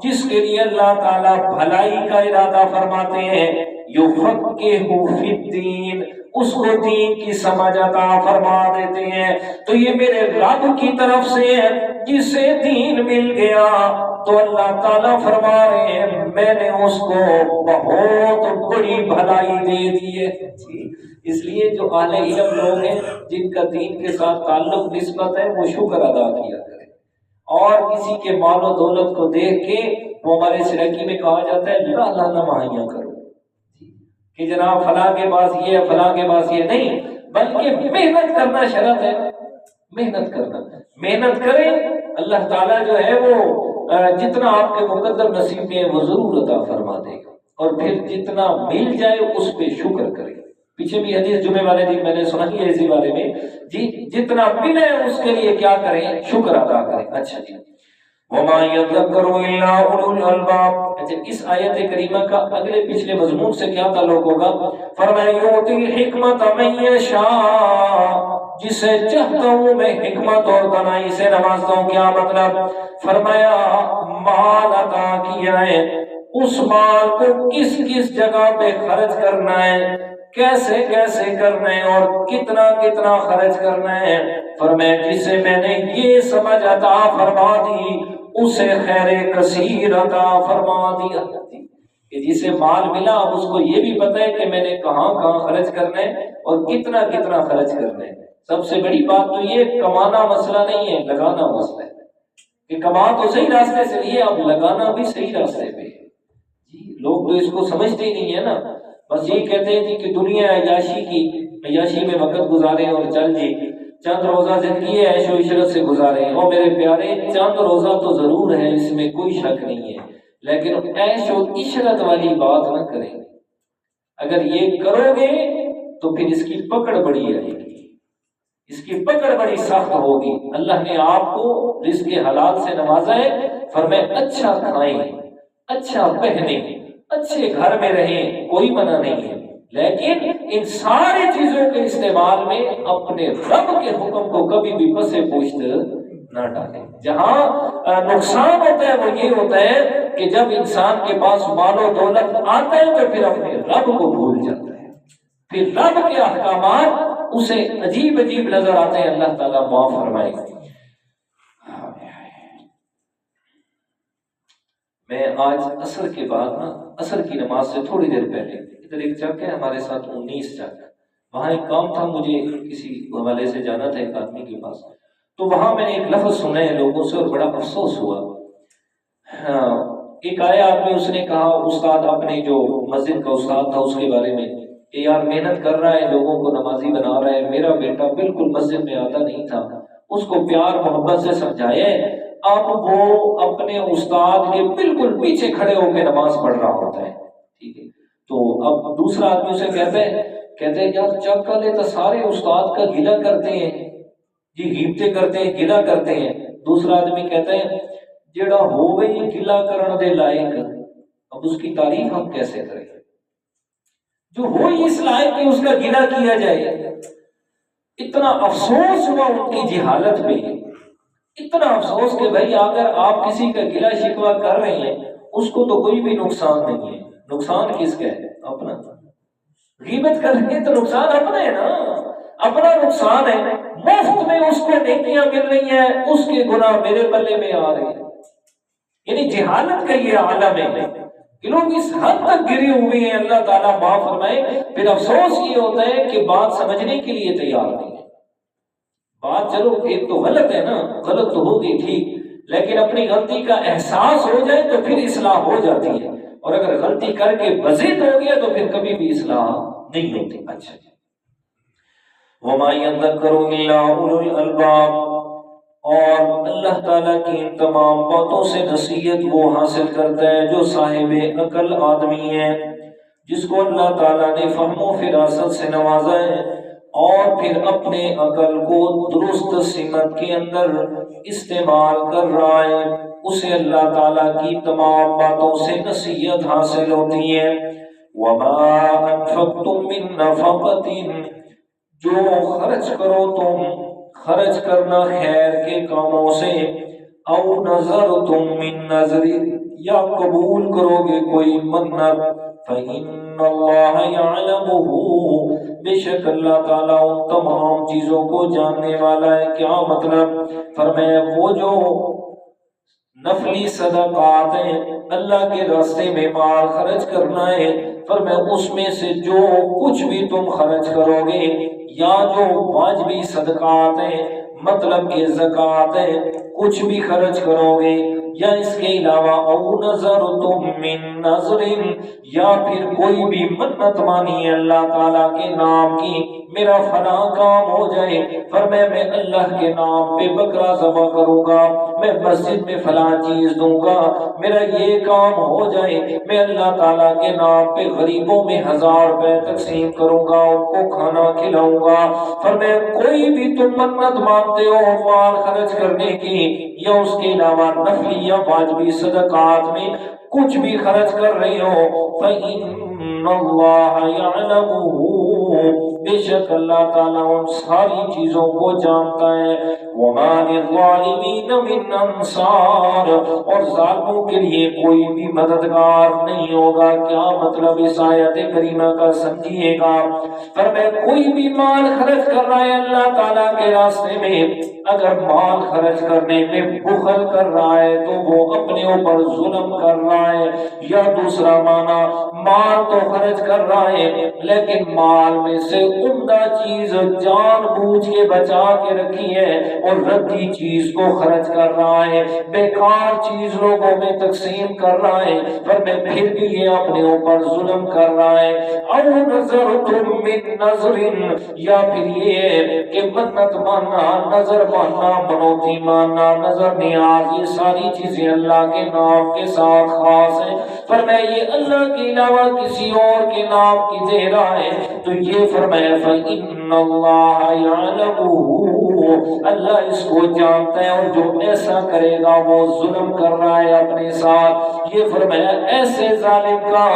جس کے لیے اللہ تعالیٰ بھلائی کا ارادہ فرماتے ہیں، یفقہہ فی الدین، اس کو دین کی سمجھ عطا فرما دیتے ہیں۔ تو یہ میرے رب کی طرف سے ہے، جسے دین مل گیا تو اللہ تعالیٰ فرما رہے ہیں میں نے اس کو بہت بڑی بھلائی دے دی ہے۔ اس لیے جو اہل علم لوگ ہیں جن کا دین کے ساتھ تعلق نسبت ہے وہ شکر ادا کیا کریں، اور کسی کے مال و دولت کو دیکھ کے وہ ہمارے سرکی میں کہا جاتا ہے لا لا نمائیاں کرو کہ جناب فلاں کے پاس یہ ہے فلاں کے پاس یہ نہیں، بلکہ محنت کرنا شرط ہے۔ محنت کریں، اللہ تعالیٰ جو ہے وہ جتنا آپ کے مقدر نصیب میں وہ ضرور عطا فرما دے گا، اور پھر جتنا مل جائے اس پہ شکر کریں۔ پیچھے بھی حدیث جمعے والے دن میں نے سنا ہی ہے اسی بارے میں جی، جتنا ملے اس کے لیے کیا کریں، شکر ادا کریں۔ اچھا جی، وَمَا يَذَّكَّرُ إِلَّا أُولُو الْأَلْبَابِ۔ اچھا اس آیت کریمہ کا اگلے پچھلے مضمون سے کیا تعلق ہوگا؟ فرمایا یُؤْتِی الْحِکْمَةَ مَن یَشَاءُ، جسے چاہتا ہوں میں حکمت اور دانائی سے نوازتا ہوں۔ کیا مطلب؟ فرمایا مال عطا کیا ہے، اس مال کو کس کس جگہ پہ خرچ کرنا ہے، کیسے کیسے کرنا ہے اور کتنا کتنا خرچ کرنا ہے۔ فرمایا جسے میں نے یہ سمجھ عطا فرما دی اسے خیر کثیر عطا فرما دیا، کہ جسے مال ملا اب اس کو یہ بھی پتہ ہے کہ میں نے کہاں کہاں خرچ کرنا ہے اور کتنا کتنا خرچ کرنا ہے۔ سب سے بڑی بات تو یہ کمانا مسئلہ نہیں ہے، لگانا مسئلہ ہے، کہ کما تو صحیح راستے سے لیے، اب لگانا بھی صحیح راستے پہ ہے۔ جی لوگ تو اس کو سمجھتے ہی نہیں ہے نا، بس یہی کہتے ہیں کہ دنیا عیاشی میں وقت گزارے اور چل جی چند روزہ زندگی عیش و عشرت سے گزارے۔ اور میرے پیارے چند روزہ تو ضرور ہے، اس میں کوئی شک نہیں ہے، لیکن عیش و عشرت والی بات نہ کریں۔ اگر یہ کرو گے تو پھر اس کی پکڑ بڑی آئے گی، اس کی پکڑ بڑی سخت ہوگی۔ اللہ نے آپ کو رزق حلال سے نوازا ہے، فرمائے اچھا کھائیں، اچھا پہنیں، اچھے گھر میں رہیں، کوئی منع نہیں ہے، لیکن ان ساری چیزوں کے استعمال میں اپنے رب کے حکم کو کبھی بھی پسے پوشت نہ ڈالیں۔ جہاں نقصان ہوتا ہے وہ یہ ہوتا ہے کہ جب انسان کے پاس مال و دولت آتا ہے تو پھر اپنے رب کو بھول جاتا ہے، پھر رب کے احکامات اسے عجیب عجیب نظر آتے ہیں۔ اللہ تعالیٰ معاف فرمائے۔ میں آج عصر کے بعد عصر کی نماز سے تھوڑی دیر پہلے ادھر ایک چک ہے ہمارے ساتھ 19 چک، وہاں ایک کام تھا، مجھے کسی حوالے سے جانا تھا ایک آدمی کے پاس، تو وہاں میں نے ایک لفظ سنا ہے لوگوں سے اور بڑا افسوس ہوا۔ ایک آیا آدمی، اس نے کہا استاد اپنے جو مسجد کا استاد تھا اس کے بارے میں کہ یار محنت کر رہا ہے، لوگوں کو نمازی بنا رہا ہے، میرا بیٹا بالکل مسجد میں آتا نہیں تھا، اس کو پیار محبت سے سمجھائے، اب وہ اپنے استاد کے بالکل پیچھے کھڑے ہو کے نماز پڑھ رہا ہوتا ہے، ٹھیک ہے؟ تو اب دوسرا آدمی اسے کہتے ہیں یار چک کا لے تو سارے استاد کا گلہ کرتے ہیں جی، غیبتیں کرتے ہیں، گلہ کرتے ہیں۔ دوسرا آدمی کہتا ہے جڑا ہو گئی گلہ کرن دے لائق، اب اس کی تعریف ہم کیسے کریں؟ جو ہو ہی اس لائق کہ اس کا گلہ کیا جائے۔ اتنا افسوس ہوا ان کی جہالت پہ، اتنا افسوس کہ بھائی اگر آپ کسی کا گلہ شکوہ کر رہے ہیں اس کو تو کوئی بھی نقصان نہیں ہے، نقصان کس کا ہے؟ اپنا۔ غیبت کر رہے ہیں تو نقصان اپنا ہے نا، اپنا نقصان ہے، مفت میں اس کو نیکیاں مل رہی ہیں، اس کے گناہ میرے پلے میں آ رہے ہیں۔ یعنی جہالت کا یہ عالم ہے کہ لوگ اس حد تک گرے ہوئے ہیں، اللہ تعالیٰ معاف فرمائے۔ پھر افسوس یہ ہوتا ہے کہ بات سمجھنے کے لیے تیار نہیں ہے۔ بات چلو ایک تو غلط ہے نا، غلط تو ہوگی ٹھیک، لیکن اپنی غلطی کا احساس ہو جائے تو پھر اصلاح ہو جاتی ہے، اور اگر غلطی کر کے بزد ہو گیا تو پھر کبھی بھی اصلاح نہیں ہوتی۔ اچھا وَمَا يَذَّكَّرُ إِلَّا أُولُو الْأَلْبَابِ، اور اللہ تعالیٰ کی ان تمام باتوں سے نصیحت وہ حاصل کرتا ہے جو صاحب عقل آدمی ہے، جس کو اللہ تعالیٰ نے فہم و فراست سے نوازا ہے، اور پھر اپنے عقل کو درست سمت کے اندر استعمال کر رہا ہے، اسے اللہ تعالیٰ کی تمام باتوں سے نصیحت حاصل ہوتی ہے۔ وَمَا أَنفَقْتُم مِّن نَفَقَةٍ، جو خرچ کرو تم، خرچ کرنا خیر کے کاموں سے، او نظر تم من نظر، یا قبول کرو گے کوئی منت، فإن اللہ یعلمہ، بے شک اللہ تعالیٰ ان تمام چیزوں کو جاننے والا ہے۔ کیا مطلب؟ فرمایا وہ جو نفلی صدقات ہیں، اللہ کے راستے میں مال خرچ کرنا ہے، فرمایا اس میں سے جو کچھ بھی تم خرچ کرو گے، یا جو واجبی صدقات ہیں مطلب کہ زکوٰۃ ہے، کچھ بھی خرچ کرو گے، یا اس کے علاوہ او نظر تم من نظر، یا پھر کوئی بھی منت مانی ہے اللہ تعالیٰ کے نام کی، میرا فلاں کام ہو جائے، فرمایا میں اللہ کے نام پہ بکرا ذبح کروں گا، میں مسجد میں فلاں چیز دوں گا، میرا یہ کام ہو جائے، میں اللہ تعالیٰ کے نام پہ غریبوں میں 1000 روپے تقسیم کروں گا، ان کو کھانا کھلاؤں گا۔ فرمایا کوئی بھی تم منت مانتے ہو مال خرچ کرنے کی، یا اس کے علاوہ نفلی یا واجبی صدقات میں کچھ بھی خرچ کر رہے ہو، فإن اللہ یعلمہ، بے شک اللہ تعالیٰ ان ساری چیزوں کو جانتا ہے۔ وما للظالمین من انصار، اور ظالموں کے لیے کوئی بھی مددگار نہیں ہوگا۔ کیا مطلب اس آیت کریمہ کا؟ سمجھیے گا، فرمایا کوئی بھی مال خرچ کر رہا ہے اللہ تعالیٰ کے راستے میں، اگر مال خرچ کرنے میں بخل کر رہا ہے تو وہ اپنے اوپر ظلم کر رہا ہے، یا دوسرا معنی مال تو خرچ کر رہا ہے لیکن مال میں سے عمدہ چیز جان بوجھ کے بچا کے رکھی ہے اور ردی چیز کو خرچ کر رہا ہے، بیکار چیز لوگوں میں تقسیم کر رہا ہے، پھر بھی یہ اپنے اوپر ظلم کر رہا ہے۔ او نظر تم من نظر، یا پھر یہ کہ منت ماننا، نظر ماننا، منوتی ماننا، نظر نیاز، یہ ساری چیزیں اللہ کے نام کے ساتھ خاص ہیں۔ فرمایا یہ اللہ کے علاوہ کسی اور کے نام کی دے رہا ہے تو یہ فرمایا فإن اللہ یعلمہ، اللہ اس کو جانتا ہے، اور جو ایسا کرے گا وہ ظلم کر رہا ہے اپنے ساتھ۔ یہ فرمایا ایسے ظالم کا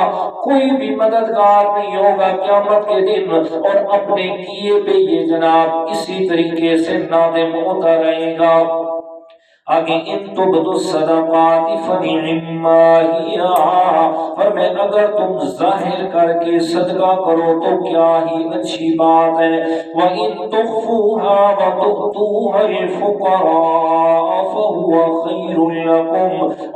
کوئی بھی مددگار نہیں ہوگا قیامت کے دن، اور اپنے کیے پہ یہ جناب اسی طریقے سے نادم ہوتا رہے گا۔ آگے ان تبدوا الصدقات فنعما ہی، فرمایا اگر تم ظاہر کر کے صدقہ کرو تو کیا ہی اچھی بات ہے۔ وَإِن تُخْفُوهَا وَتُؤْتُوهَا الْفُقَرَاءَ فَهُوَ خَيْرٌ لَكُمْ،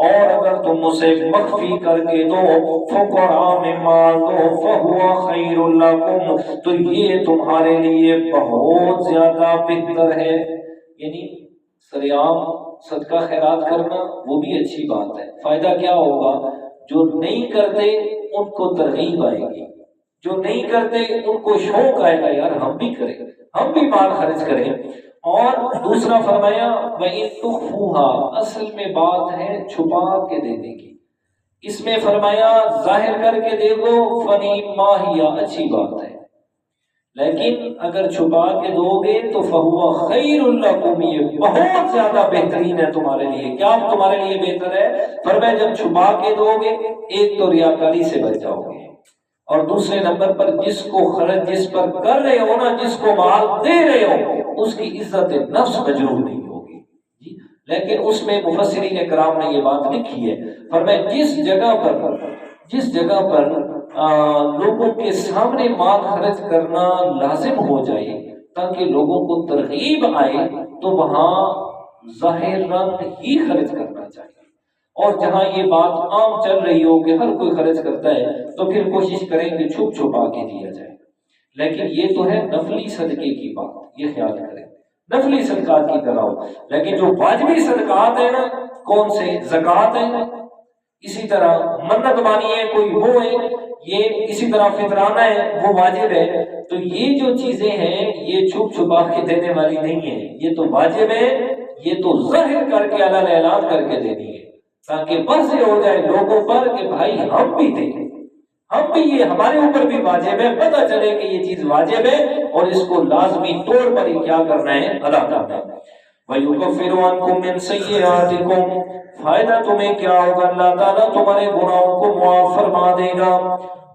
اور اگر تم اسے مخفی کر کے دو، فقراء میں مال دو، فَهُوَ خَيْرٌ لَكُمْ، تو یہ تمہارے لیے بہت زیادہ بہتر ہے۔ یعنی سریعام صدقہ خیرات کرنا وہ بھی اچھی بات ہے، فائدہ کیا ہوگا؟ جو نہیں کرتے ان کو ترغیب آئے گی، جو نہیں کرتے ان کو شوق آئے گا یار ہم بھی کریں، ہم بھی مال خرچ کریں۔ اور دوسرا فرمایا وَإِن تُخْفُوهَا، اصل میں بات ہے چھپا کے دینے کی، اس میں فرمایا ظاہر کر کے دے دو فَنِعْمَا ہِیَ، اچھی بات ہے، لیکن اگر چھپا کے دو گے تو فَهُوَ خَيْرٌ لَكُمْ، یہ بہت زیادہ بہترین ہے تمہارے لیے۔ کیا تمہارے لیے بہتر ہے؟ فرمایا جب چھپا کے دو گے ایک تو ریاکاری سے بچ جاؤ گے، اور دوسرے نمبر پر جس کو خرچ جس پر کر رہے ہو نا، جس کو مال دے رہے ہو، اس کی عزت نفس مجروح نہیں ہوگی جی۔ لیکن اس میں مفسرین کرام نے یہ بات لکھی ہے، فرمایا جس جگہ پر لوگوں کے سامنے مال خرچ کرنا لازم ہو جائے تاکہ لوگوں کو ترغیب آئے، تو وہاں ظاہراً ہی خرچ کرنا چاہیے، اور جہاں یہ بات عام چل رہی ہو کہ ہر کوئی خرچ کرتا ہے تو پھر کوشش کریں کہ چھپ چھپا کے دیا جائے۔ لیکن یہ تو ہے نفلی صدقے کی بات، یہ خیال کریں نفلی صدقات کی طرح ہو، لیکن جو واجبی صدقات ہیں نا، کون سے؟ زکوٰۃ ہے، اسی طرح منت مانی ہے کوئی وہ ہے، یہ اسی طرح فطرانہ ہے وہ واجب ہے، تو یہ جو چیزیں ہیں یہ چھپ چھپا کے دینے والی نہیں ہے، یہ تو واجب ہے، یہ تو ظاہر کر کے اعلان اعلان کر کے دینی ہے، تاکہ بس یہ ہو جائے لوگوں پر کہ بھائی ہم بھی دیں، ہم بھی، یہ ہمارے اوپر بھی واجب ہے، پتہ چلے کہ یہ چیز واجب ہے اور اس کو لازمی طور پر ہی کیا کرنا ہے، ادا کرنا ہے۔ وَيُكَفِّرُ عَنْكُم مِّن سَيِّئَاتِكُمْ، فائدہ تمہیں کیا ہوگا؟ اللہ تعالیٰ تمہارے گناہوں کو معاف فرما دے گا۔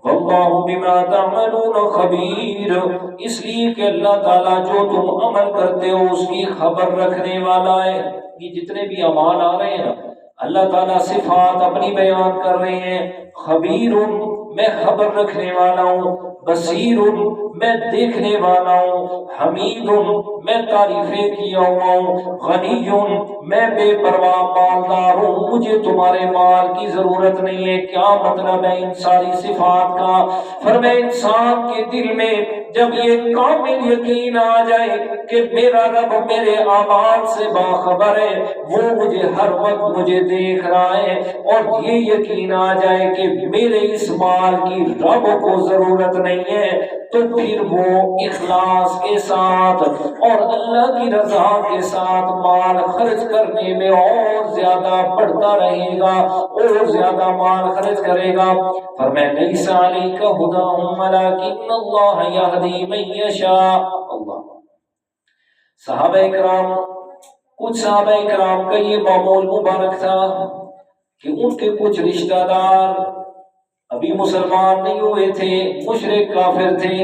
وَاللَّهُ بِمَا تَعْمَلُونَ خَبِيرٌ، اس لیے کہ اللہ تعالیٰ جو تم عمل کرتے ہو اس کی خبر رکھنے والا ہے۔ یہ جتنے بھی اعمال آ رہے ہیں نا، اللہ تعالیٰ صفات اپنی بیان کر رہے ہیں، خبیر میں خبر رکھنے والا ہوں، بصیر میں دیکھنے والا ہوں، حمید میں تعریفیں کیا ہوا ہوں، غنی میں بے پرواہ مالدار ہوں، مجھے تمہارے مال کی ضرورت نہیں ہے۔ کیا مطلب ہے ان ساری صفات کا؟ فرمائے انسان کے دل میں جب یہ کامل یقین آ جائے کہ میرا رب میرے اعمال سے باخبر ہے، وہ مجھے ہر وقت مجھے دیکھ رہا ہے، اور یہ یقین آ جائے کہ میرے اس مال کی رب کو ضرورت نہیں ہے، تو پھر وہ اخلاص کے ساتھ اور اللہ کی رضا کے ساتھ مال خرچ کرنے میں اور زیادہ بڑھتا رہے گا، اور زیادہ مال خرچ کرے گا۔ فرمایا لیس علیک ھداھم ولکن اللہ یہدی من یشاء۔ اللہ، صحابہ کرام، کچھ صحابہ کرام کا یہ معمول مبارک تھا کہ ان کے کچھ رشتہ دار ابھی مسلمان نہیں ہوئے تھے، مشرک کافر تھے،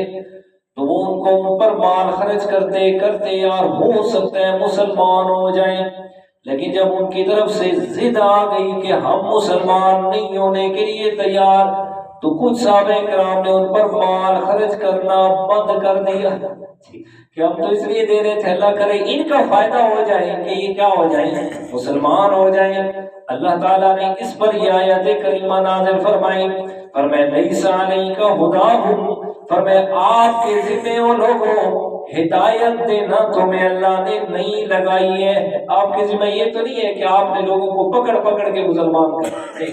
تو وہ ان پر مال خرچ کرتے کرتے یار ہو سکتا ہے مسلمان ہو جائیں، لیکن جب ان کی طرف سے ضد آ گئی کہ ہم مسلمان نہیں ہونے کے لیے تیار، تو کچھ صحابہ کرام نے ان پر مال خرچ کرنا بند کر دیا کہ ہم تو اس لیے دے رہے تھے اللہ کرے ان کا فائدہ ہو جائے کہ یہ کیا ہو جائیں، مسلمان ہو جائیں۔ اللہ تعالیٰ نے اس پر یہ آیت کریمہ نازل فرمائی، فرمایا لیس علیک ھداھم، فرمایا آپ کے ذمہ وہ لوگوں ہدایت دینا تمہیں اللہ نے نہیں لگائی ہے۔ آپ کے ذمہ یہ تو نہیں ہے کہ آپ نے لوگوں کو پکڑ پکڑ کے مسلمان کرتے،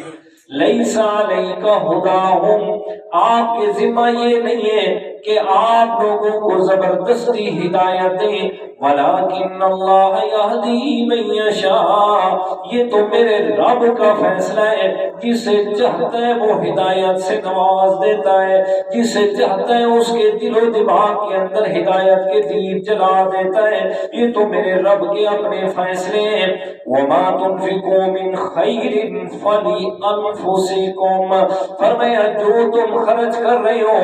لیس علیک ھداھم، آپ کے ذمہ یہ نہیں ہے کہ آپ لوگوں کو زبردستی ہدایت دیں، ولیکن اللہ یہدی من یشاء، یہ تو میرے رب کا فیصلہ ہے، جسے چاہتا ہے وہ ہدایت سے نواز دیتا ہے، جسے چاہتا ہے اس کے دل و دماغ کے اندر ہدایت کے دیپ جلا دیتا ہے، یہ تو میرے رب کے اپنے فیصلے ہیں۔ وما تنفقوا من خیر فلانفسکم، فرمایا جو تم خرچ کر رہے ہو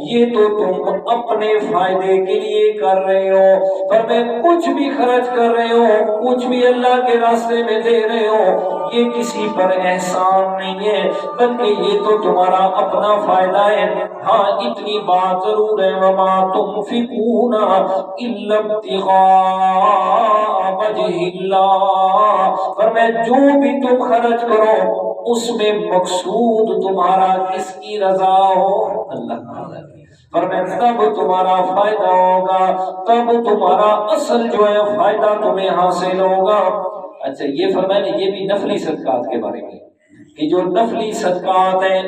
یہ تو تم اپنے فائدے کے لیے کر رہے ہو، فرمایا کچھ بھی خرچ کر رہے ہو، کچھ بھی اللہ کے راستے میں دے رہے ہو، یہ کسی پر احسان نہیں ہے، بلکہ یہ تو تمہارا اپنا فائدہ ہے۔ ہاں اتنی بات ضرور ہے، وما تنفقون الا ابتغاء وجہ اللہ، فرمایا جو بھی تم خرچ کرو اس میں مقصود تمہارا کس کی رضا ہو، اللہ تعالیٰ کی، فرمایا تب تمہارا فائدہ ہوگا، تب تمہارا اصل جو ہے فائدہ تمہیں حاصل ہوگا۔ اچھا یہ فرمایا یہ بھی نفلی صدقات کے بارے میں کہ جو نفلی صدقات ہیں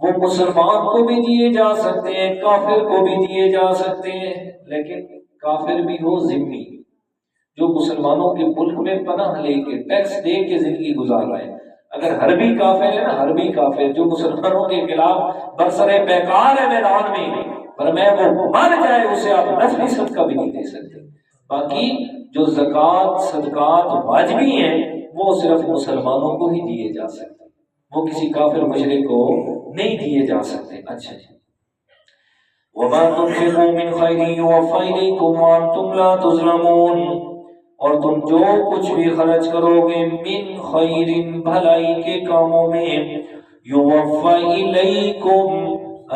وہ مسلمان کو بھی دیے جا سکتے ہیں، کافر کو بھی دیے جا سکتے ہیں، لیکن کافر بھی ہو ذمہ، جو مسلمانوں کے ملک میں پناہ لے کے ٹیکس دے کے زندگی گزار رہے ہیں۔ اگر حربی کافر ہے نا، حربی کافر جو مسلمانوں کے خلاف برسرے پیکار ہے میدان میں، پر میں وہ مر جائے اسے آپ نفلی صدقہ بھی نہیں دے سکتے۔ باقی جو زکوٰۃ صدقات واجبی ہیں وہ صرف مسلمانوں کو ہی دیے جا سکتے، وہ کسی کافر مشرک کو نہیں دیے جا سکتے۔ اچھا جی، وَمَا تُنْفِقُوا مِنْ خَيْرٍ يُوَفَّ إِلَيْكُمْ وَأَنْتُمْ لَا تُظْلَمُونَ، اور تم جو کچھ بھی خرچ کرو گے من خیر، بھلائی کے کاموں میں، یوفی الیکم،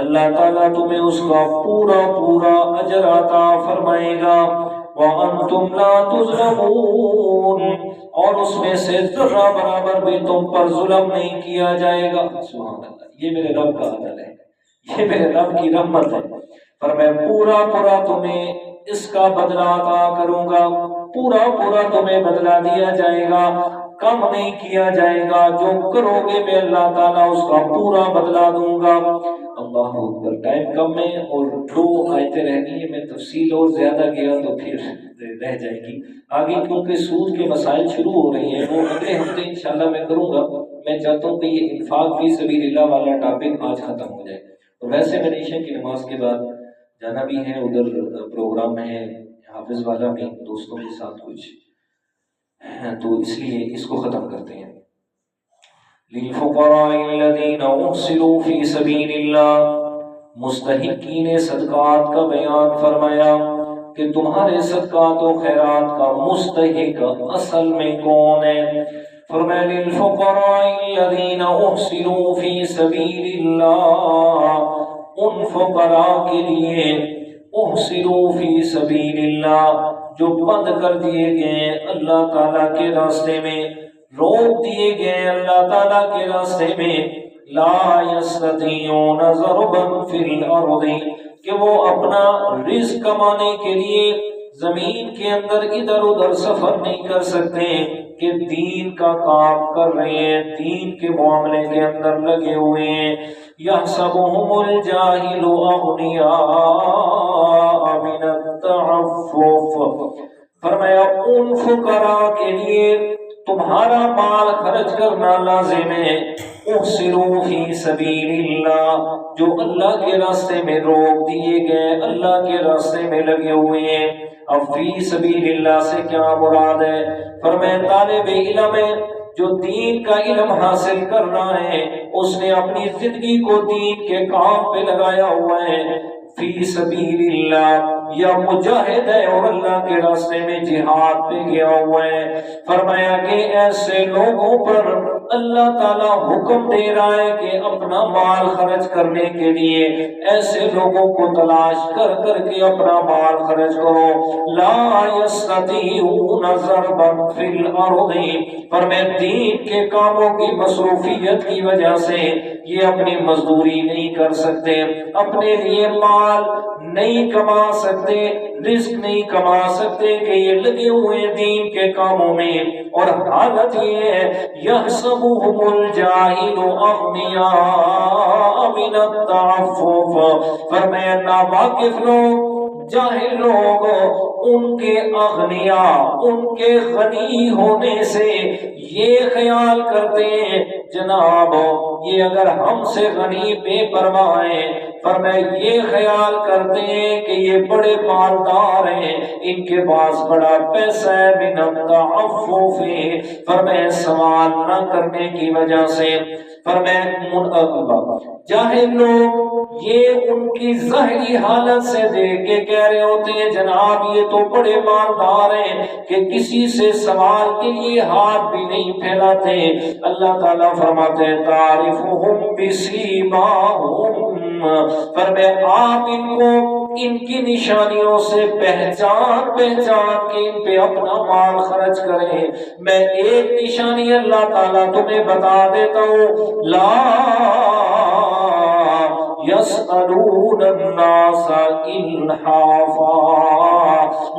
اللہ تعالیٰ تمہیں اس کا پورا پورا اجر عطا فرمائے گا، وانتم لا تظلمون، اور اس میں سے ذرہ برابر بھی تم پر ظلم نہیں کیا جائے گا۔ سبحان اللہ، یہ میرے رب کا عدل ہے، یہ میرے رب کی رحمت ہے، پر میں پورا پورا تمہیں اس کا بدلہ عطا کروں گا، پورا پورا تمہیں بدلہ دیا جائے گا، کم نہیں کیا جائے گا، جو کرو گے میں اللہ تعالیٰ اس کا پورا بدلہ دوں گا۔ اللہ اکبر، ٹائم کم ہے اور 2 آیتیں رہ گئی ہیں، میں تفصیل اور زیادہ گیا تو پھر رہ جائے گی آگے، کیونکہ سود کے مسائل شروع ہو رہی ہیں، وہ اگلے ہفتے انشاءاللہ میں کروں گا۔ میں چاہتا ہوں کہ یہ انفاق فی سبیل اللہ والا ٹاپک آج ختم ہو جائے، اور ویسے میں عشاء کی نماز کے بعد جانا بھی ہے، ادھر پروگرام ہے حافظ والا میں دوستوں کے ساتھ کچھ، تو اس لیے اس کو ختم کرتے ہیں۔ للفقراء الذين احصروا في سبيل الله، مستحقین صدقات کا بیان فرمایا کہ تمہارے صدقات و خیرات کا مستحق اصل میں کون ہے؟ فرمایا للفقراء الذين احصروا في سبيل الله، ان فقراء کے لیے احصروا فی سبیل اللہ، جو بند کر دیے گئے اللہ تعالیٰ کے راستے میں، روک دیے گئے اللہ تعالیٰ کے راستے میں، لا یستطیعون ضربا فی الارض، کہ وہ اپنا رزق کمانے کے لیے زمین کے اندر ادھر ادھر سفر نہیں کر سکتے، کہ دین کا کام کر رہے ہیں، دین کے معاملے کے اندر لگے ہوئے ہیں، یحسبہم الجاہل اغنیاء من التعفف، فرمایا ان فقراء کے لیے تمہارا مال خرچ کرنا لازم ہے، احصروا فی سبیل اللہ، جو اللہ کے راستے میں روک دیے گئے، اللہ کے راستے میں لگے ہوئے ہیں۔ اب فی سبیل اللہ سے کیا مراد ہے؟ فرمایا طالب علم ہے جو دین کا علم حاصل کر رہا ہے، اس نے اپنی زندگی کو دین کے کام پہ لگایا ہوا ہے، فی سبیل اللہ، یا مجاہد ہے اور اللہ کے راستے میں جہاد پہ گیا ہوا ہے۔ فرمایا کہ ایسے لوگوں پر اللہ تعالیٰ حکم دے رہا ہے کہ اپنا مال خرچ کرنے کے لیے ایسے لوگوں کو تلاش کر کر کے اپنا مال خرچ کرو، لا یستطیعون ضربا فی الارض، فرمایا دین کے کاموں کی مصروفیت کی وجہ سے یہ اپنی مزدوری نہیں کر سکتے، اپنے لیے مال نہیں کما سکتے، رزق نہیں کما سکتے، کہ یہ لگے ہوئے دین کے کاموں میں، اور حالت یہ ہے یحسبہم الجاہل اغنیاء من التعفف، فرمایا ناواقف لوگ، جاہل لوگ ان کے اغنیاء، ان کے غنی ہونے سے یہ خیال کرتے ہیں جناب یہ اگر ہم سے غنی بے پرواہ ہیں، فرمایا یہ خیال کرتے ہیں کہ یہ بڑے مالدار ہیں، ان کے پاس بڑا پیسہ ہے، من التعفف، فرمایا سوال نہ کرنے کی وجہ سے، فرمایا جاہل لوگ یہ ان کی ظاہری حالت سے دیکھ کے کہہ رہے ہوتے ہیں جناب یہ تو بڑے مالدار ہیں کہ کسی سے سوال کے لیے ہاتھ بھی نہیں پھیلاتے۔ اللہ تعالیٰ فرماتے ہیں تعرفہم بسیماہم، فرمایا آپ ان کو ان کی نشانیوں سے پہچان کے ان پہ اپنا مال خرچ کریں۔ میں ایک نشانی اللہ تعالیٰ تمہیں بتا دیتا ہوں، لا يسألون الناس الحافا،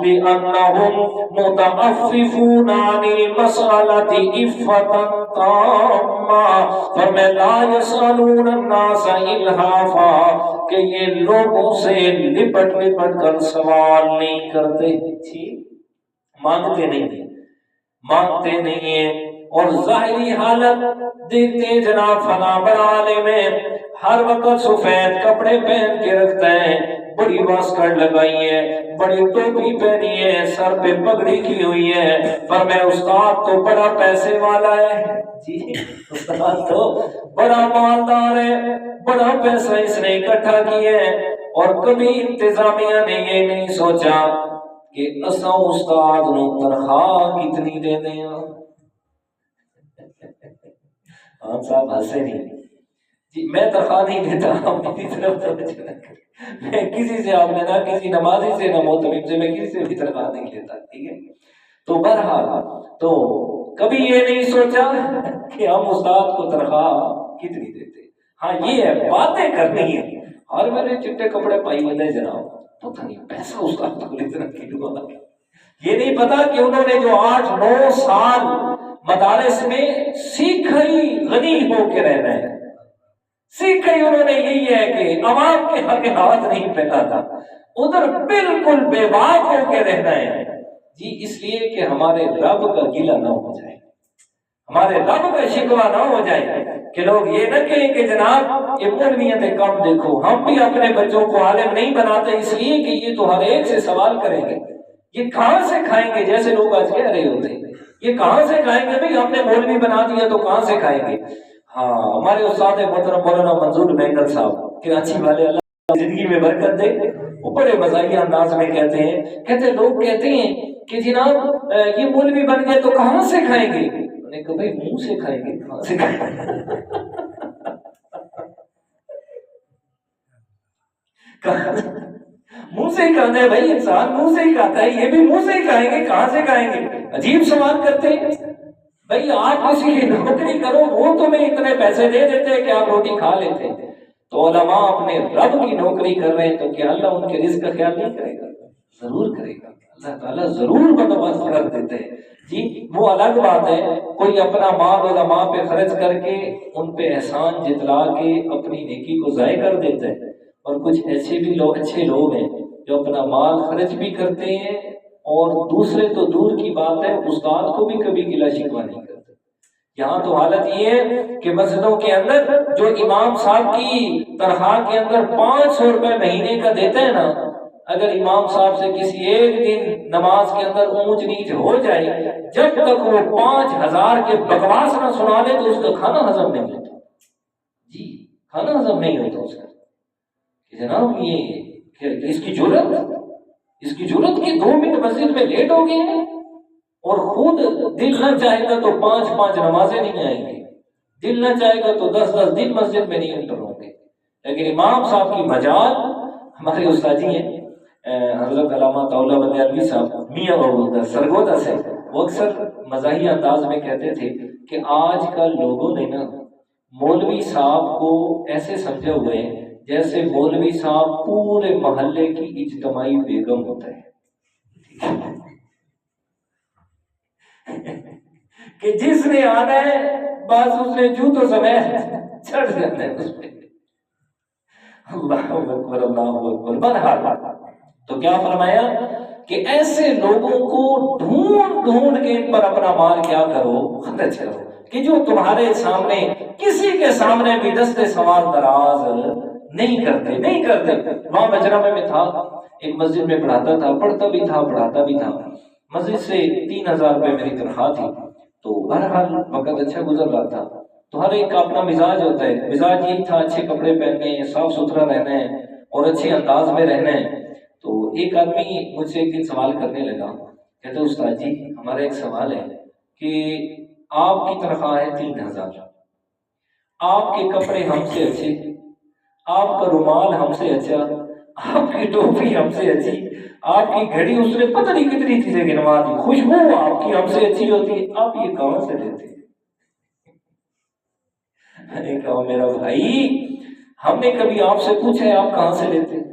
لأنهم متعففون عن المسألة عفة تامة فرمایا لا يسألون الناس إلحافا کہ یہ لوگوں سے لپٹ لپٹ کر سوال نہیں کرتے، مانگتے نہیں ہیں، اور ظاہری حالت دیکھتے جناب فلاں بڑا عالم ہے، ہر وقت سفید کپڑے پہن کے رکھتا ہے، بڑی واسکٹ لگائی ہے، بڑی ٹوپی پہنی ہے، سر پہ پگڑی کی ہوئی ہے، پر میں استاد تو بڑا پیسے والا ہے، جی استاد تو بڑا مالدار ہے، بڑا پیسہ اس نے اکٹھا کیا ہے، اور کبھی انتظامیہ نے یہ نہیں سوچا کہ اساں استاد نو تنخواہ کتنی دے دیں۔ ہاں صاحب ہنسے نہیں جی، میں تنخواہ نہیں دیتا، میری طرف توجہ نہ کریں، میں کسی سے آپ نے نہ کسی نمازی سے نہ محتمم سے میں کسی سے بھی تنخواہ نہیں لیتا، ٹھیک ہے؟ تو بہرحال تو کبھی یہ نہیں سوچا کہ ہم استاد کو تنخواہ کتنی دیتے، ہاں یہ ہے باتیں کرنی ہے، اور میں نے چٹے کپڑے پائی ہوئے جناب پتہ نہیں پیسہ استاد کو اتنا کیوں، یہ نہیں پتا کہ انہوں نے جو 8-9 سال مدارس میں سیکھا ہی غنی ہو کے رہنا ہے، سیکھا ہی انہوں نے یہی ہے کہ عوام کے آگے ہاتھ نہیں پھیلانا، ادھر بالکل بے باک ہو کے رہنا ہے جی، اس لیے کہ ہمارے رب کا گلہ نہ ہو جائے، ہمارے رب کا شکوہ نہ ہو جائے، کہ لوگ یہ نہ کہیں کہ جناب یہ مولویت کم دیکھو، ہم بھی اپنے بچوں کو عالم نہیں بناتے اس لیے کہ یہ تو ہر ایک سے سوال کریں گے، یہ کہاں سے کھائیں گے، جیسے لوگ آج کہہ رہے ہوتے ہیں یہ کہاں سے کھائیں گے، بھئی ہم نے مولوی بنا دیا تو کہاں سے کھائیں گے۔ ہاں ہمارے استاد محترم مولانا منظور مینگل صاحب کراچی والے، اللہ زندگی میں برکت دے، وہ بڑے مزاحیہ انداز میں کہتے ہیں لوگ کہتے ہیں کہ جناب یہ مولوی بن گئے تو کہاں سے کھائیں گے، انہوں نے کہا بھائی منہ سے کھائیں گے، کہاں سے کھائیں گے منہ سے ہی کھانا ہے بھائی، انسان منہ سے ہی کھاتا ہے، یہ بھی منہ سے ہی کھائیں گے، کہاں سے کھائیں گے، عجیب سوال کرتے ہیں بھائی، آپ کسی کی نوکری کرو وہ تمہیں اتنے پیسے دے دیتے ہیں کہ آپ روٹی کھا لیتے ہیں، تو علماء اپنے رب کی نوکری کر رہے ہیں تو کیا اللہ ان کے رزق کا خیال نہیں کرے گا؟ ضرور کرے گا، اللہ تعالیٰ ضرور بندوبست کر دیتے ہیں جی، وہ الگ بات ہے، کوئی اپنا مال علماء پہ خرچ کر کے ان پہ احسان جتلا کے اپنی نیکی کو ضائع کر دیتے ہیں، اور کچھ ایسے بھی لوگ اچھے لوگ ہیں جو اپنا مال خرچ بھی کرتے ہیں اور دوسرے تو دور کی بات ہے استاد کو بھی کبھی گلہ شکوہ نہیں کرتے۔ یہاں تو حالت یہ ہے کہ مسجدوں کے اندر جو امام صاحب کی تنخواہ کے اندر 500 روپے مہینے کا دیتے ہیں نا، اگر امام صاحب سے کسی ایک دن نماز کے اندر اونچ نیچ ہو جائے، جب تک وہ 5000 کے بکواس نہ سنا لے تو اس کا کھانا ہضم نہیں ہوتا جی، کھانا ہضم نہیں ہوتا اس کا، کہ جناب یہ اس کی جرت کہ 2 منٹ مسجد میں لیٹ ہو گئے ہیں، اور خود دل نہ چاہے گا تو 5 نمازیں نہیں آئیں گی، دل نہ چاہے گا تو 10 دن مسجد میں نہیں انٹر ہوں گے، لیکن امام صاحب کی مجال، ہمارے استاد جی ہیں حضرت علامہ طاولہ بندیالوی صاحب میاں بابو سرگودا سے، وہ اکثر مزاحیہ انداز میں کہتے تھے کہ آج کل لوگوں نے نا مولوی صاحب کو ایسے سمجھے ہوئے ہیں جیسے مولوی صاحب پورے محلے کی اجتماعی بیگم ہوتا ہے کہ جس نے آنا ہے بس اس نے جوتوں سمیت چڑھ جانا ہے اس پہ، اللہ اکبر اللہ اکبر۔ بہرحال تو کیا فرمایا کہ ایسے لوگوں کو ڈھونڈ ڈھونڈ کے ان پر اپنا مال کیا کرو، خرچ کرو، کہ جو تمہارے سامنے کسی کے سامنے بھی دست سوال دراز نہیں کرتے۔ وہاں بجرامہ میں تھا، ایک مسجد میں پڑھاتا تھا، پڑھتا بھی تھا پڑھاتا بھی تھا، مسجد سے 3000 روپے میری تنخواہ تھی، تو بہرحال وقت اچھا گزر رہا تھا، تو ہر ایک کا اپنا مزاج ہوتا ہے، مزاج یہ تھا اچھے کپڑے پہننے ہیں، صاف ستھرا رہنا ہے اور اچھے انداز میں رہنا ہے۔ تو ایک آدمی مجھ سے ایک دن سوال کرنے لگا، کہتے استاد جی ہمارا ایک سوال ہے کہ آپ کی تنخواہ ہے 3000، آپ کے کپڑے ہم سے اچھے، آپ کا رومال ہم سے اچھا، آپ کی ٹوپی ہم سے اچھی، آپ کی گھڑی اس نے پتہ نہیں کتنی چیزیں گنوا دی، خوشبو آپ کی ہم سے اچھی ہوتی ہے، آپ یہ کہاں سے لیتے ہیں؟ میں نے کہا میرا بھائی ہم نے کبھی آپ سے پوچھا ہے آپ کہاں سے لیتے ہیں؟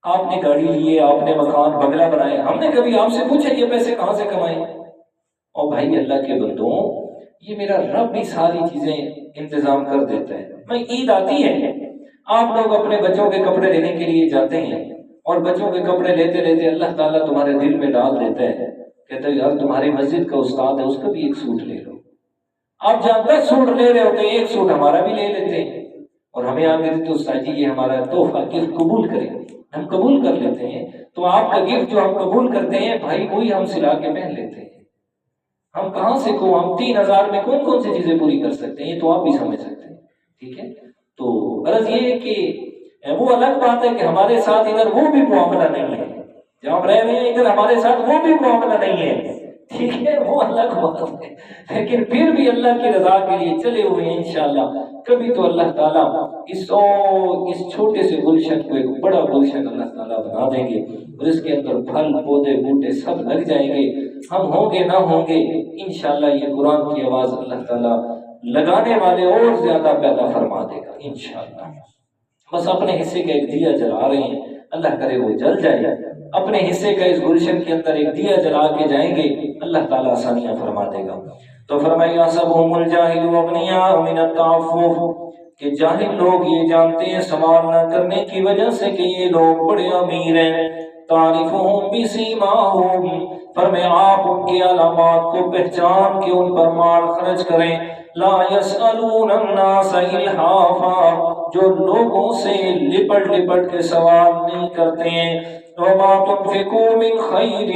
آپ نے گاڑی لی ہے، آپ نے مکان بنگلہ بنائے، ہم نے کبھی آپ سے پوچھا یہ پیسے کہاں سے کمائے؟ اور بھائی اللہ کے بندوں، یہ میرا رب بھی ساری چیزیں انتظام کر دیتا ہے۔ میں عید آتی ہے، آپ لوگ اپنے بچوں کے کپڑے لینے کے لیے جاتے ہیں، اور بچوں کے کپڑے لیتے لیتے اللہ تعالیٰ تمہارے دل میں ڈال دیتا ہے، کہتا ہے یار تمہاری مسجد کا استاد ہے، اس کا بھی ایک سوٹ لے لو۔ آپ جہاں 10 سوٹ لے رہے ہوتے ہیں، ایک سوٹ ہمارا بھی لے لیتے ہیں، اور ہمیں آگے دیتے استاد جی یہ ہمارا تحفہ گفٹ قبول کریں، ہم قبول کر لیتے ہیں۔ تو آپ کا گفٹ جو ہم قبول کرتے ہیں بھائی، وہی ہم سلا کے پہن لیتے ہیں۔ ہم کہاں سے ہم 3000 میں کون کون سی چیزیں پوری کر سکتے ہیں، یہ تو آپ بھی سمجھ سکتے ہیں، ٹھیک ہے؟ تو غرض یہ ہے کہ وہ الگ بات ہے کہ ہمارے ساتھ ادھر وہ بھی معاملہ نہیں ہے، جہاں ہم رہ رہے ہیں ادھر ہمارے ساتھ وہ بھی معاملہ نہیں ہے، ٹھیک ہے؟ وہ الگ بات ہے، لیکن پھر بھی اللہ کی رضا کے لیے چلے ہوئے ہیں انشاءاللہ۔ کبھی تو اللہ تعالیٰ اس چھوٹے سے گلشن کو ایک بڑا گلشن اللہ تعالیٰ بنا دیں گے، اور اس کے اندر پھل پودے بوٹے سب لگ جائیں گے۔ ہم ہوں گے نہ ہوں گے، انشاءاللہ یہ قرآن کی آواز اللہ تعالیٰ لگانے والے اور زیادہ پیدا فرما دے گا انشاءاللہ۔ بس اپنے حصے کا ایک دیا جلا رہے ہیں، اللہ کرے وہ جل جائے۔ اپنے حصے کا اس گلشن کے اندر ایک دیا جلا کے جائیں گے، اللہ تعالیٰ آسانیاں فرما دے گا۔ تو فرمایا سبهم الجاہل اغنیاء من التعفف، کہ جاہل لوگ یہ جانتے ہیں سوال نہ کرنے کی وجہ سے کہ یہ لوگ بڑے امیر ہیں۔ تعریفهم بسیماہم، فرمایا آپ ان کی علامات کو پہچان کے ان پر مال خرچ کریں۔ لا يسألون الناس الحافا، جو لوگوں سے لپٹ لپٹ کے سوال نہیں کرتے ہیں۔ وما تنفقوا من خیر،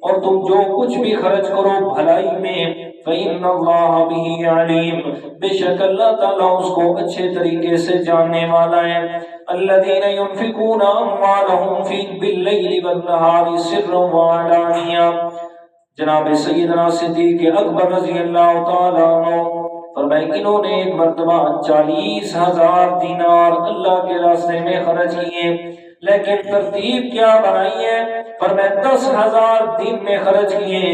اور تم جو کچھ بھی خرچ کرو بھلائی میں، فإن اللہ به علیم، بے شک اللہ تعالیٰ اس کو اچھے طریقے سے جاننے والا ہے۔ الذین ينفقون اموالهم باللیل والنہار سرا وعلانیہ، جناب سیدنا صدیق اکبر رضی اللہ تعالیٰ عنہ فرمائے انہوں نے ایک مرتبہ 40,000 دینار اللہ کے راستے میں خرچ کیے، لیکن ترتیب کیا بنائی ہے؟ فرمائے 10,000 دن میں خرچ کیے،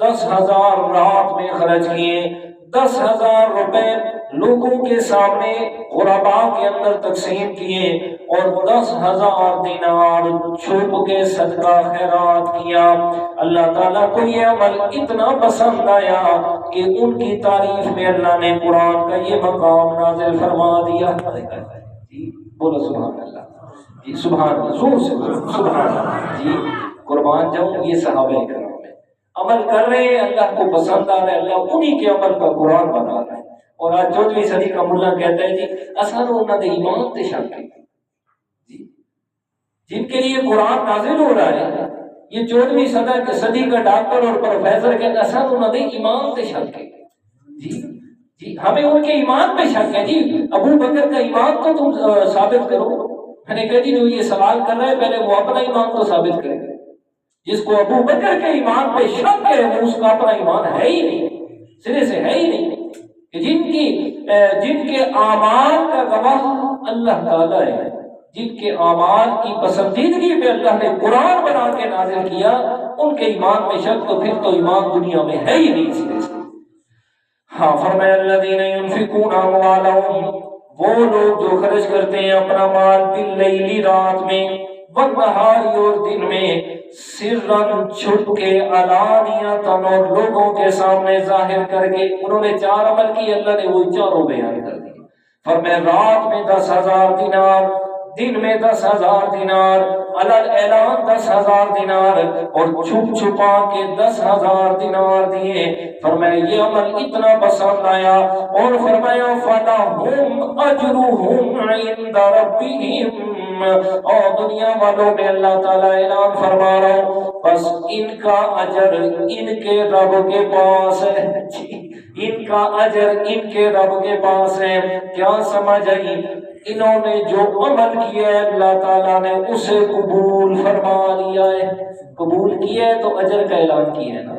10,000 رات میں خرچ کیے، 10,000 روپے لوگوں کے سامنے غرباء کے اندر تقسیم کیے، اور 10,000 دینار چھپ کے صدقہ خیرات کیا۔ اللہ تعالیٰ کو یہ عمل اتنا پسند آیا کہ ان کی تعریف میں اللہ نے قرآن کا یہ مقام نازل فرما دیا۔ جی بولو سبحان اللہ، جی سبحان اللہ، زور سے سبحان اللہ، جی قربان جاؤں یہ صحابہ کرام ہیں، عمل کر رہے ہیں، اللہ کو پسند آ رہا ہے، اللہ انہی کے عمل کا قرآن بنا رہا ہے۔ اور آج 14ویں صدی کا ملا کہتا ہے جی اثر انہوں نے ایمان تے شک ہے، جی جن کے لیے قرآن نازل ہو رہا ہے، یہ 14ویں صدی کا ڈاکٹر اور پروفیسر کہتا ہے اثر انہوں نے ایمان تے شک ہے۔ جی جی ہمیں ان کے ایمان پہ شک ہے، جی ابو بکر کا ایمان تو تم ثابت کرو۔ میں نے کہا جی جو یہ سوال کر رہا ہے پہلے وہ اپنا ایمان تو ثابت کرے، جس کو ابو بکر کے ایمان پہ شک ہے وہ اس کا اپنا ایمان ہے ہی نہیں، سرے سے ہے ہی نہیں۔ کہ جن کے اعمال کا گواہ اللہ تعالیٰ ہے، جن کے اعمال کی پسندیدگی پہ اللہ نے قرآن بنا کے نازل کیا، ان کے ایمان میں شک تو پھر تو ایمان دنیا میں ہے ہی نہیں سرے سے۔ ہاں فرمایا الذین ينفقون اموالهم، وہ لوگ جو خرچ کرتے ہیں اپنا مال باللیل رات میں، والنہار اور دن میں، سرن چھپ کے، علانیتاً اور لوگوں کے سامنے ظاہر کر کے۔ انہوں نے 4 عمل کیے، اللہ نے وہی چاروں بیان کر دیے۔ فرمایا رات میں 10,000 دینار، دن میں 10,000 دینار، علل اعلان 10,000 دینار، اور چھپ چھپا کے 10,000 دینار دیے۔ فرمایا یہ عمل اتنا پسند آیا، اور فرمایا فَلَهُمْ أَجْرُهُمْ عِنْدَ رَبِّهِمْ، اور دنیا والوں میں اللہ تعالیٰ اعلان فرما رہا ہوں بس ان کا اجر ان کے رب کے پاس ہے، ان کا اجر ان کے رب کے پاس ہے۔ کیا سمجھ آئی؟ انہوں نے جو عمل کیا ہے اللہ تعالیٰ نے اسے قبول فرما لیا ہے، قبول کیا ہے تو اجر کا اعلان کیا ہے نا۔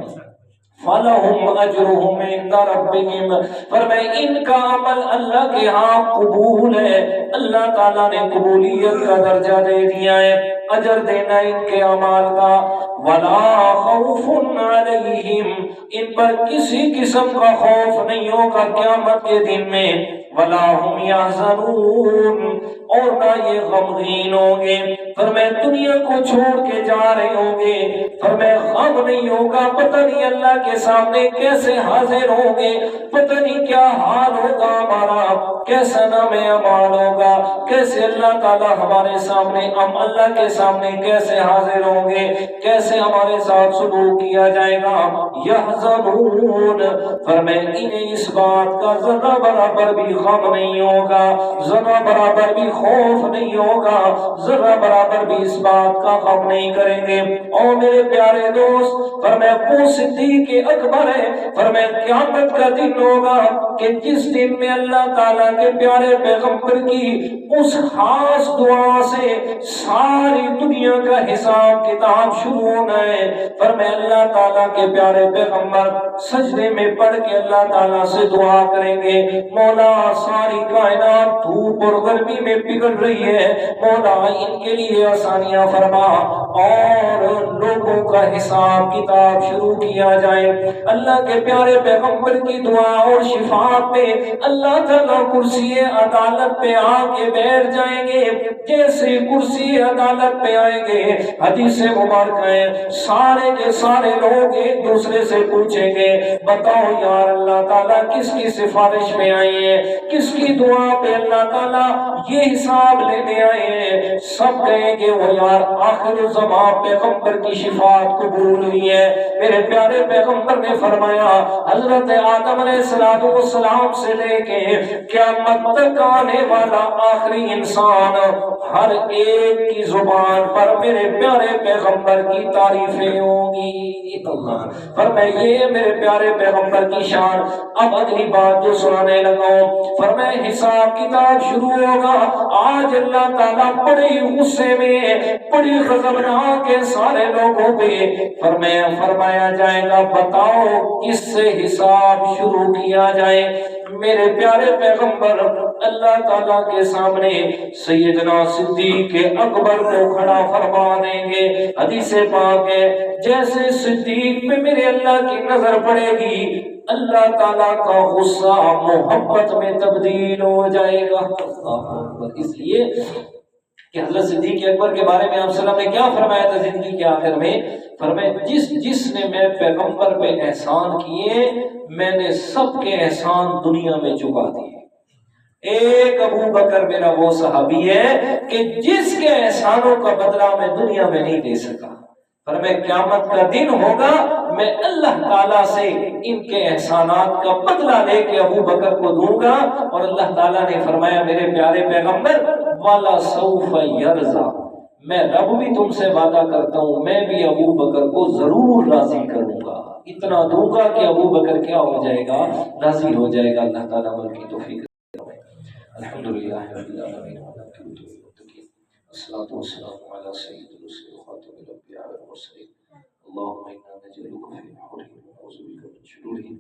فَلَهُمْ أَجْرُهُمْ عِنْدَ رَبِّهِمْ، فرمائے ان کا عمل اللہ کے ہاں قبول ہے، اللہ تعالیٰ نے قبولیت کا درجہ دے دیا ہے، اجر دینا ان کے اعمال کا۔ وَلَا خَوْفٌ عَلَيْهِمْ، ان پر کسی قسم کا خوف نہیں ہوگا قیامت کے دن میں۔ ولا هم يحزنون، اور نہ یہ غمگین ہوں گے. فرمایا دنیا کو چھوڑ کے جا رہے ہوں گے، فرمایا غم نہیں ہوگا، پتہ نہیں اللہ کے سامنے کیسے حاضر ہوں گے، پتہ نہیں کیا حال ہوگا ہمارا، کیسا نام اعمال ہوگا، کیسے اللہ تعالیٰ ہمارے سامنے، ہم اللہ کے سامنے کیسے حاضر ہوں گے، کیسے ہمارے ساتھ سلوک کیا جائے گا. یحزنون، فرمایا انہیں اس بات کا ذرہ برابر بھی غم نہیں ہوگا، ذرہ برابر بھی خوف نہیں ہوگا، ذرہ برابر بھی اس بات کا غم نہیں کریں گے. اور میرے پیارے دوست، فرمایا وہ صدیق اکبر ہے، فرمایا قیامت کا دن ہوگا کہ جس دن میں اللہ تعالیٰ کے پیارے پیغمبر کی اس خاص دعا سے ساری دنیا کا حساب کتاب شروع ہونا ہے. فرمایا اللہ تعالیٰ کے پیارے پیغمبر سجدے میں پڑھ کے اللہ تعالیٰ سے دعا کریں گے، مولا ساری کائنات دھوپ اور گرمی میں پگھل رہی ہے، مولا ان کے لیے آسانیاں فرما اور لوگوں کا حساب کتاب شروع کیا جائے. اللہ کے پیارے پیغمبر کی دعا اور شفاعت میں اللہ تعالیٰ کرسی عدالت پہ آ کے بیٹھ جائیں گے. جیسے کرسی عدالت پہ آئیں گے، حدیث مبارک ہے، سارے کے سارے لوگ ایک دوسرے سے پوچھیں گے بتاؤ یار اللہ تعالیٰ کس کی سفارش میں آئی ہے، کس کی دعا پہ اللہ تعالیٰ یہ حساب لینے آئے ہیں. سب کہیں گے وہ یار آخر زمان پیغمبر کی شفاعت قبول ہوئی ہے. میرے پیارے پیغمبر نے فرمایا حضرت آدم علیہ السلام سے لے کے قیامت تک آنے والا آخری انسان، ہر ایک کی زبان پر میرے پیارے پیغمبر کی تعریفیں ہوں گی. فرمایا یہ میرے پیارے پیغمبر کی شان. اب اگلی بات جو سنانے لگا ہوں، فرمایا حساب کتاب شروع ہوگا. آج اللہ تعالیٰ بڑی غصے میں، بڑی غضبناک کے سارے لوگوں پہ فرمایا جائے گا بتاؤ کس سے حساب شروع کیا جائے. میرے پیارے پیغمبر اللہ تعالیٰ کے سامنے سیدنا صدیق اکبر کو کھڑا فرما دیں گے. حدیث پاک ہے جیسے صدیق پہ میرے اللہ کی نظر پڑے گی، اللہ تعالیٰ کا غصہ محبت میں تبدیل ہو جائے گا. اس لیے کہ حضرت صدیق اکبر کے بارے میں آپ صلی اللہ علیہ وسلم نے کیا فرمایا تھا زندگی کے آخر میں؟ فرمایا جس نے میرے پیغمبر پہ احسان کیے میں نے سب کے احسان دنیا میں چکا دیے. ایک ابو بکر میرا وہ صحابی ہے کہ جس کے احسانوں کا بدلہ میں دنیا میں نہیں دے سکا. فرمایا قیامت کا دن ہوگا میں اللہ تعالیٰ سے ان کے احسانات کا بدلہ لے کے ابو بکر کو دوں گا. اور اللہ تعالیٰ نے فرمایا میرے پیارے پیغمبر والا سوف یرضا، میں رب بھی تم سے وعدہ کرتا ہوں میں بھی ابو بکر کو ضرور راضی کروں گا. اتنا دوں گا کہ ابو بکر کیا ہو جائے گا؟ راضی ہو جائے گا. اللہ تعالیٰ عمل کی توفیق. الحمدللہ رب العالمین والصلاة والسلام علی سید الرسل وخاتم الانبیاء والمرسلین. اللهم انا نجعلك في نحورهم ونعوذ بك من شرورهم